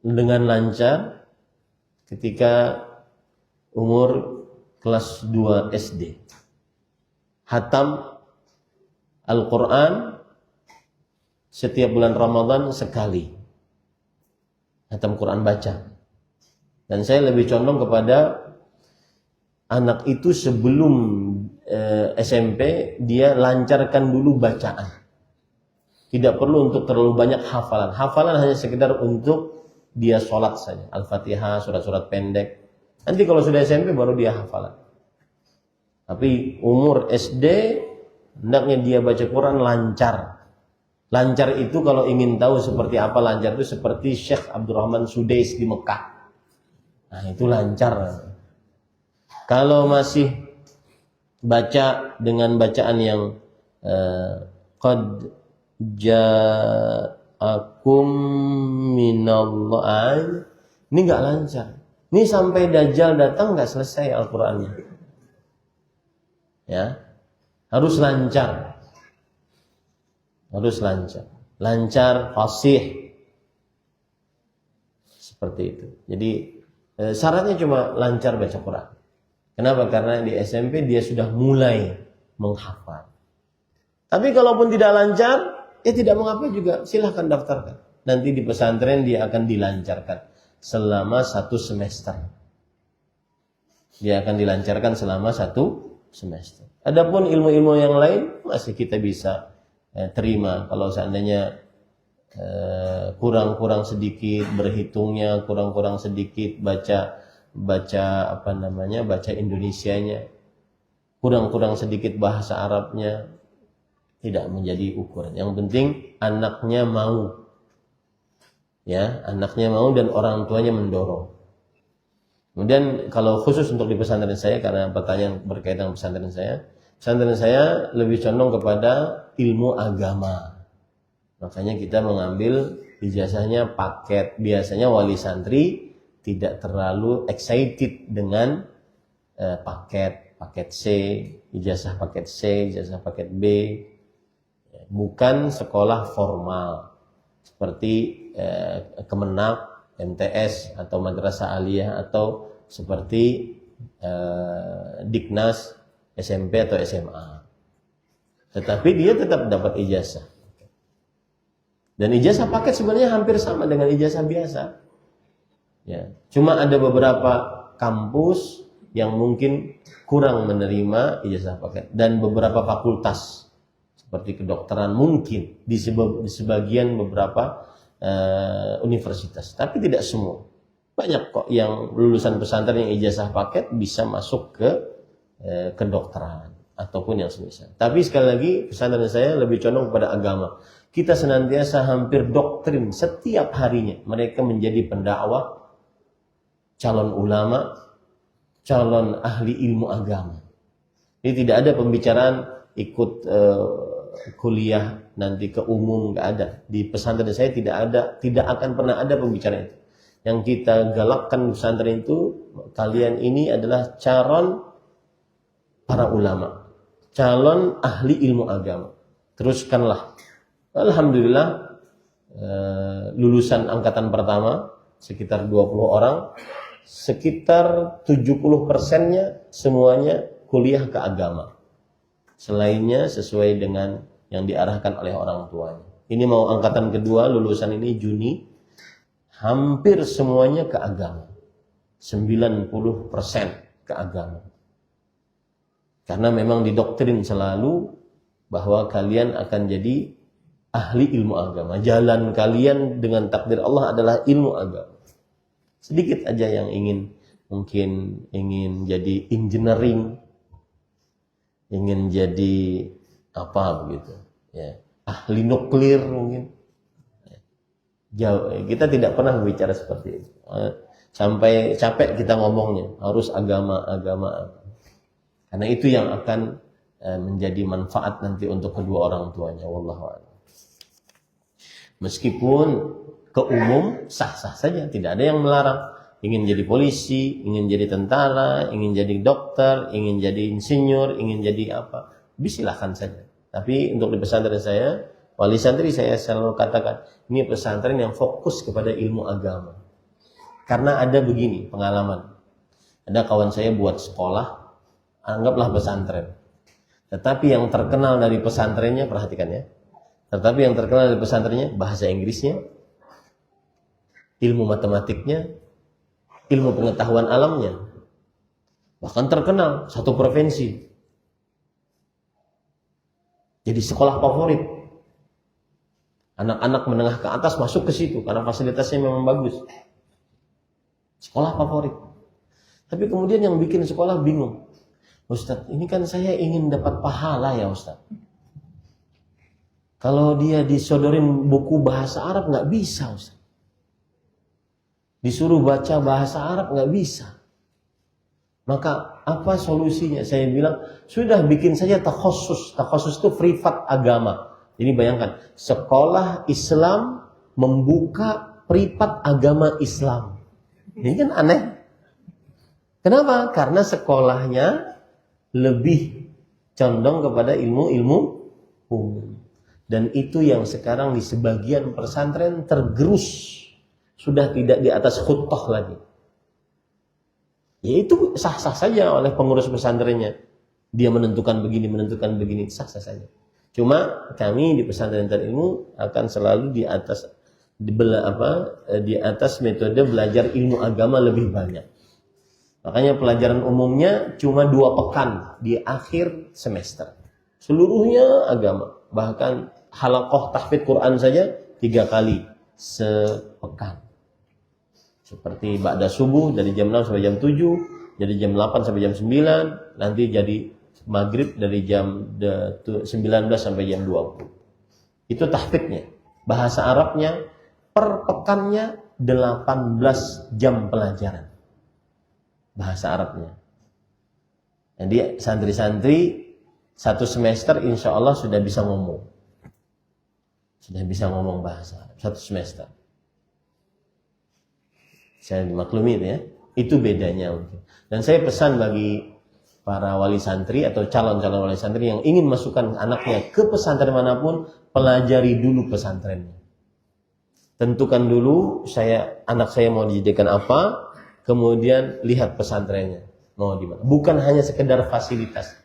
dengan lancar ketika umur kelas 2 SD. Hatam Al-Quran setiap bulan Ramadan sekali. Hatam Quran baca. Dan saya lebih condong kepada anak itu sebelum SMP, dia lancarkan dulu bacaan. Tidak perlu untuk terlalu banyak hafalan. Hafalan hanya sekedar untuk dia sholat saja. Al-Fatihah, surat-surat pendek. Nanti kalau sudah SMP baru dia hafalan. Tapi umur SD, hendaknya dia baca Quran lancar. Lancar itu kalau ingin tahu seperti apa lancar itu, seperti Syekh Abdurrahman Sudais di Mekah. Nah itu lancar. Kalau masih baca dengan bacaan yang qad ja'akum minallah, ini nggak lancar. Ini sampai Dajjal datang nggak selesai Al-Qurannya. Ya, harus lancar. Harus lancar. Lancar, fasih. Seperti itu. Jadi syaratnya cuma lancar baca Quran. Kenapa? Karena di SMP dia sudah mulai menghafal. Tapi kalaupun tidak lancar, tidak mengapa juga, silahkan daftarkan. Nanti di pesantren dia akan dilancarkan selama 1 semester. Dia akan dilancarkan selama 1 semester. Adapun ilmu-ilmu yang lain masih kita bisa terima. Kalau seandainya kurang-kurang sedikit berhitungnya, kurang-kurang sedikit baca Indonesianya, kurang-kurang sedikit bahasa Arabnya, tidak menjadi ukuran. Yang penting anaknya mau. Ya, anaknya mau dan orang tuanya mendorong. Kemudian kalau khusus untuk di pesantren saya, karena pertanyaan berkaitan pesantren saya lebih condong kepada ilmu agama. Makanya kita mengambil ijazahnya paket. Biasanya wali santri tidak terlalu excited dengan paket C, ijazah paket C, ijazah paket B. Bukan sekolah formal seperti Kemenak, MTS atau Madrasah Aliyah atau seperti Diknas SMP atau SMA. Tetapi dia tetap dapat ijazah. Dan ijazah paket sebenarnya hampir sama dengan ijazah biasa. Ya, cuma ada beberapa kampus yang mungkin kurang menerima ijazah paket dan beberapa fakultas seperti kedokteran mungkin di sebagian beberapa universitas, tapi tidak semua. Banyak kok yang lulusan pesantren yang ijazah paket bisa masuk ke kedokteran ataupun yang semisal. Tapi sekali lagi pesantren saya lebih condong kepada agama. Kita senantiasa hampir doktrin setiap harinya mereka menjadi pendakwah, calon ulama, calon ahli ilmu agama. Jadi tidak ada pembicaraan ikut kuliah nanti ke umum, nggak ada. Di pesantren saya tidak akan pernah ada pembicaraan itu. Yang kita galakkan di pesantren itu, kalian ini adalah calon para ulama, calon ahli ilmu agama. Teruskanlah. Alhamdulillah lulusan angkatan pertama sekitar 20 orang, sekitar 70%-nya semuanya kuliah ke agama. Selainnya sesuai dengan yang diarahkan oleh orang tuanya. Ini mau angkatan kedua, lulusan ini Juni, hampir semuanya ke agama. 90% ke agama. Karena memang didoktrin selalu bahwa kalian akan jadi ahli ilmu agama. Jalan kalian dengan takdir Allah adalah ilmu agama. Sedikit aja yang mungkin ingin jadi engineering, ingin jadi apa begitu, ya, ahli nuklir mungkin. Jauh, kita tidak pernah berbicara seperti itu. Sampai capek kita ngomongnya, harus agama. Karena itu yang akan menjadi manfaat nanti untuk kedua orang tuanya. Wallahu a'lam. Meskipun ke umum sah-sah saja, tidak ada yang melarang. Ingin jadi polisi, ingin jadi tentara, ingin jadi dokter, ingin jadi insinyur, ingin jadi apa, silahkan saja. Tapi untuk di pesantren saya, wali santri saya selalu katakan, ini pesantren yang fokus kepada ilmu agama. Karena ada begini pengalaman. Ada kawan saya buat sekolah, anggaplah pesantren. Tetapi yang terkenal dari pesantrennya, perhatikan ya. Tetapi yang terkenal dari pesantrennya, bahasa Inggrisnya, ilmu matematiknya, ilmu pengetahuan alamnya. Bahkan terkenal satu provinsi. Jadi sekolah favorit. Anak-anak menengah ke atas masuk ke situ karena fasilitasnya memang bagus. Sekolah favorit. Tapi kemudian yang bikin sekolah bingung. Ustadz, ini kan saya ingin dapat pahala ya Ustadz. Kalau dia disodorin buku bahasa Arab nggak bisa Ustadz. Disuruh baca bahasa Arab nggak bisa. Maka apa solusinya? Saya bilang sudah bikin saja takhusus. Takhusus itu privat agama. Jadi bayangkan sekolah Islam membuka privat agama Islam. Ini kan aneh. Kenapa? Karena sekolahnya lebih condong kepada ilmu-ilmu umum. Dan itu yang sekarang di sebagian pesantren tergerus. Sudah tidak di atas khutbah lagi. Ya itu sah-sah saja oleh pengurus pesantrennya. Dia menentukan begini, sah-sah saja. Cuma kami di pesantren ilmu akan selalu di atas metode belajar ilmu agama lebih banyak. Makanya pelajaran umumnya cuma 2 pekan di akhir semester. Seluruhnya agama. Bahkan halaqah tahfidz Quran saja 3 kali sepekan. Seperti ba'da subuh dari jam 6 sampai jam 7, dari jam 8 sampai jam 9, nanti jadi maghrib dari jam 19 sampai jam 20. Itu tahfidnya. Bahasa Arabnya per pekannya 18 jam pelajaran bahasa Arabnya. Jadi santri-santri satu semester insya Allah sudah bisa ngomong. Sudah bisa ngomong bahasa Arab satu semester. Saya dimaklumi itu ya. Itu bedanya mungkin. Dan saya pesan bagi para wali santri atau calon-calon wali santri yang ingin masukkan anaknya ke pesantren manapun, pelajari dulu pesantrennya. Tentukan dulu anak saya mau dijadikan apa, kemudian lihat pesantrennya mau di mana. Bukan hanya sekedar fasilitas.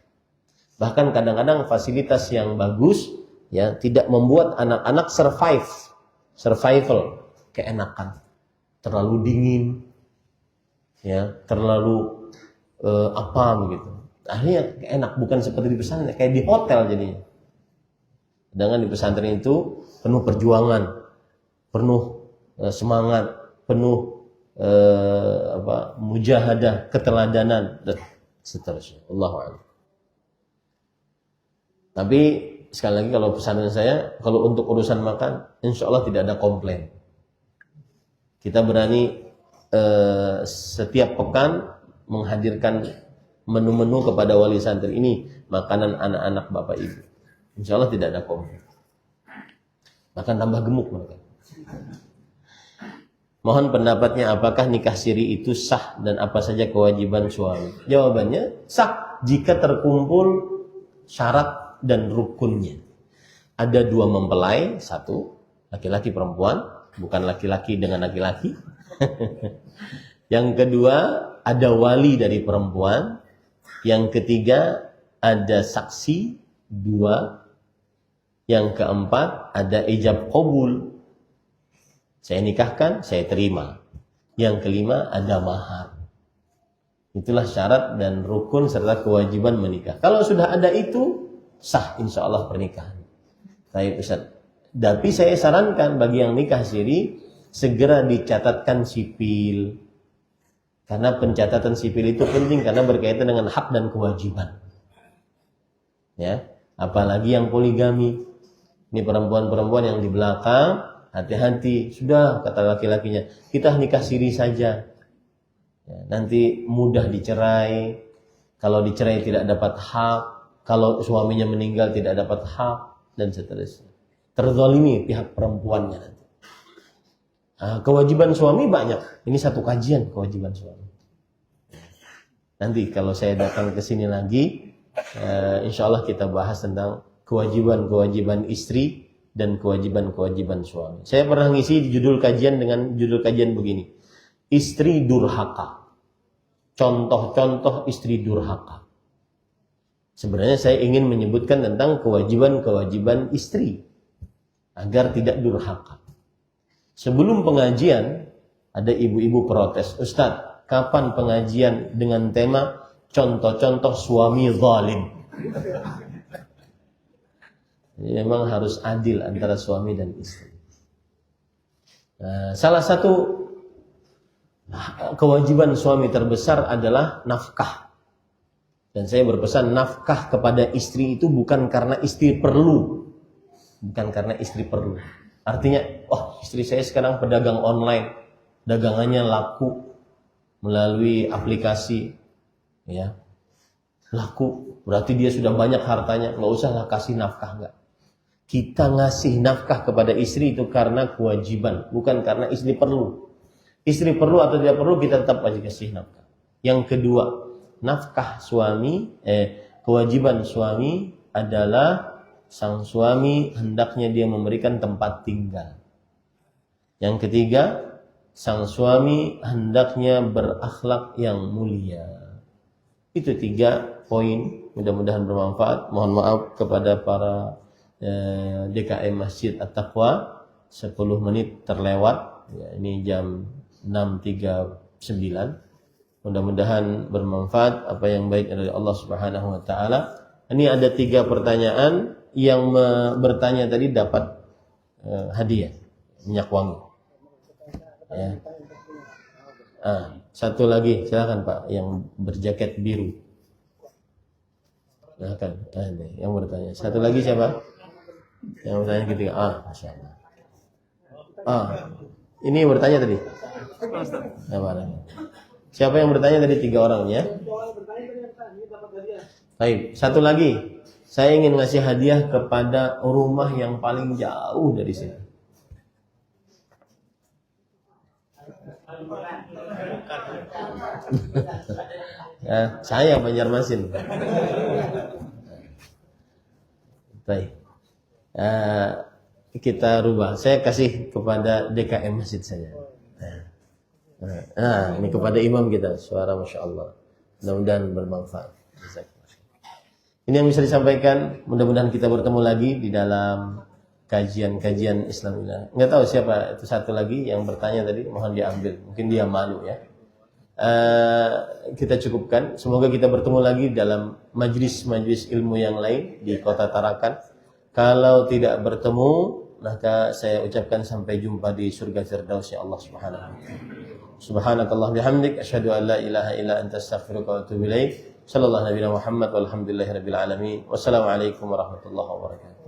Bahkan kadang-kadang fasilitas yang bagus ya tidak membuat anak-anak survival, keenakan. Terlalu dingin, ya, terlalu apa begitu. Akhirnya enak, bukan seperti di pesantren, kayak di hotel jadinya. Sedangkan di pesantren itu penuh perjuangan, penuh semangat, penuh mujahadah, keteladanan dan seterusnya. Allahu a'lam. Tapi sekali lagi kalau pesantren saya, kalau untuk urusan makan, insya Allah tidak ada komplain. Kita berani setiap pekan menghadirkan menu-menu kepada wali santri, ini makanan anak-anak bapak ibu. Insya Allah tidak ada komplain. Bahkan tambah gemuk mereka. Mohon pendapatnya, apakah nikah siri itu sah dan apa saja kewajiban suami? Jawabannya sah jika terkumpul syarat dan rukunnya. Ada 2 mempelai, 1 laki-laki perempuan, bukan laki-laki dengan laki-laki. Yang kedua, ada wali dari perempuan. Yang ketiga, ada saksi 2. Yang keempat, ada ijab qabul. Saya nikahkan, saya terima. Yang kelima, ada mahar. Itulah syarat dan rukun serta kewajiban menikah. Kalau sudah ada itu, sah insya Allah pernikahan. Tapi saya sarankan bagi yang nikah siri, segera dicatatkan sipil. Karena pencatatan sipil itu penting karena berkaitan dengan hak dan kewajiban. Ya, apalagi yang poligami. Ini perempuan-perempuan yang di belakang, hati-hati. Sudah kata laki-lakinya, kita nikah siri saja. Ya, nanti mudah dicerai. Kalau dicerai tidak dapat hak. Kalau suaminya meninggal tidak dapat hak dan seterusnya. Terzalimi pihak perempuannya nanti. Kewajiban suami banyak. Ini satu kajian kewajiban suami. Nanti kalau saya datang ke sini lagi, insya Allah kita bahas tentang kewajiban-kewajiban istri dan kewajiban-kewajiban suami. Saya pernah ngisi di judul kajian dengan judul kajian begini. Istri durhaka. Contoh-contoh istri durhaka. Sebenarnya saya ingin menyebutkan tentang kewajiban-kewajiban istri agar tidak durhaka. Sebelum pengajian, ada ibu-ibu protes, Ustadz, kapan pengajian dengan tema contoh-contoh suami zalim? Jadi memang harus adil antara suami dan istri. Salah satu kewajiban suami terbesar adalah nafkah. Dan saya berpesan, nafkah kepada istri itu bukan karena istri perlu. Bukan karena istri perlu. Artinya, istri saya sekarang pedagang online, dagangannya laku melalui aplikasi, ya, laku. Berarti dia sudah banyak hartanya, nggak usahlah kasih nafkah, nggak. Kita ngasih nafkah kepada istri itu karena kewajiban, bukan karena istri perlu. Istri perlu atau tidak perlu, kita tetap wajib kasih nafkah. Yang kedua, nafkah suami, kewajiban suami adalah sang suami hendaknya dia memberikan tempat tinggal. Yang ketiga, sang suami hendaknya berakhlak yang mulia. Itu 3 poin, mudah-mudahan bermanfaat. Mohon maaf kepada para DKM Masjid At-Taqwa, 10 menit terlewat. Ya, ini jam 6.39. Mudah-mudahan bermanfaat apa yang baik dari Allah Subhanahu wa taala. Ini ada 3 pertanyaan. Yang bertanya tadi dapat hadiah minyak wangi. Ya. Satu lagi, silakan Pak, yang berjaket biru. Silakan. Yang bertanya. Satu lagi siapa? Yang bertanya ketiga. Masya Allah. Ini bertanya tadi. Siapa yang bertanya tadi? 3 orang ya. Baik, satu lagi. Saya ingin ngasih hadiah kepada rumah yang paling jauh dari sini. Ya, saya Banjarmasin. Baik. Kita rubah. Saya kasih kepada DKM masjid saya. Ini kepada imam kita. Suara Masya Allah. Mudah-mudahan bermanfaat. Ini yang bisa disampaikan. Mudah-mudahan kita bertemu lagi di dalam kajian-kajian Islam ini. Nggak tahu siapa itu satu lagi yang bertanya tadi. Mohon diambil. Mungkin dia malu ya. Kita cukupkan. Semoga kita bertemu lagi dalam majlis-majlis ilmu yang lain di Kota Tarakan. Kalau tidak bertemu, maka saya ucapkan sampai jumpa di surga Firdaus ya Allah Subhanahu wa taala. Subhanakallah bihamdik asyhadu an la ilaha illa anta astaghfiruka wa atubu ilaik. Sallallahu nabiyana Muhammad walhamdulillahirabbil alamin. Wassalamualaikum warahmatullahi wabarakatuh.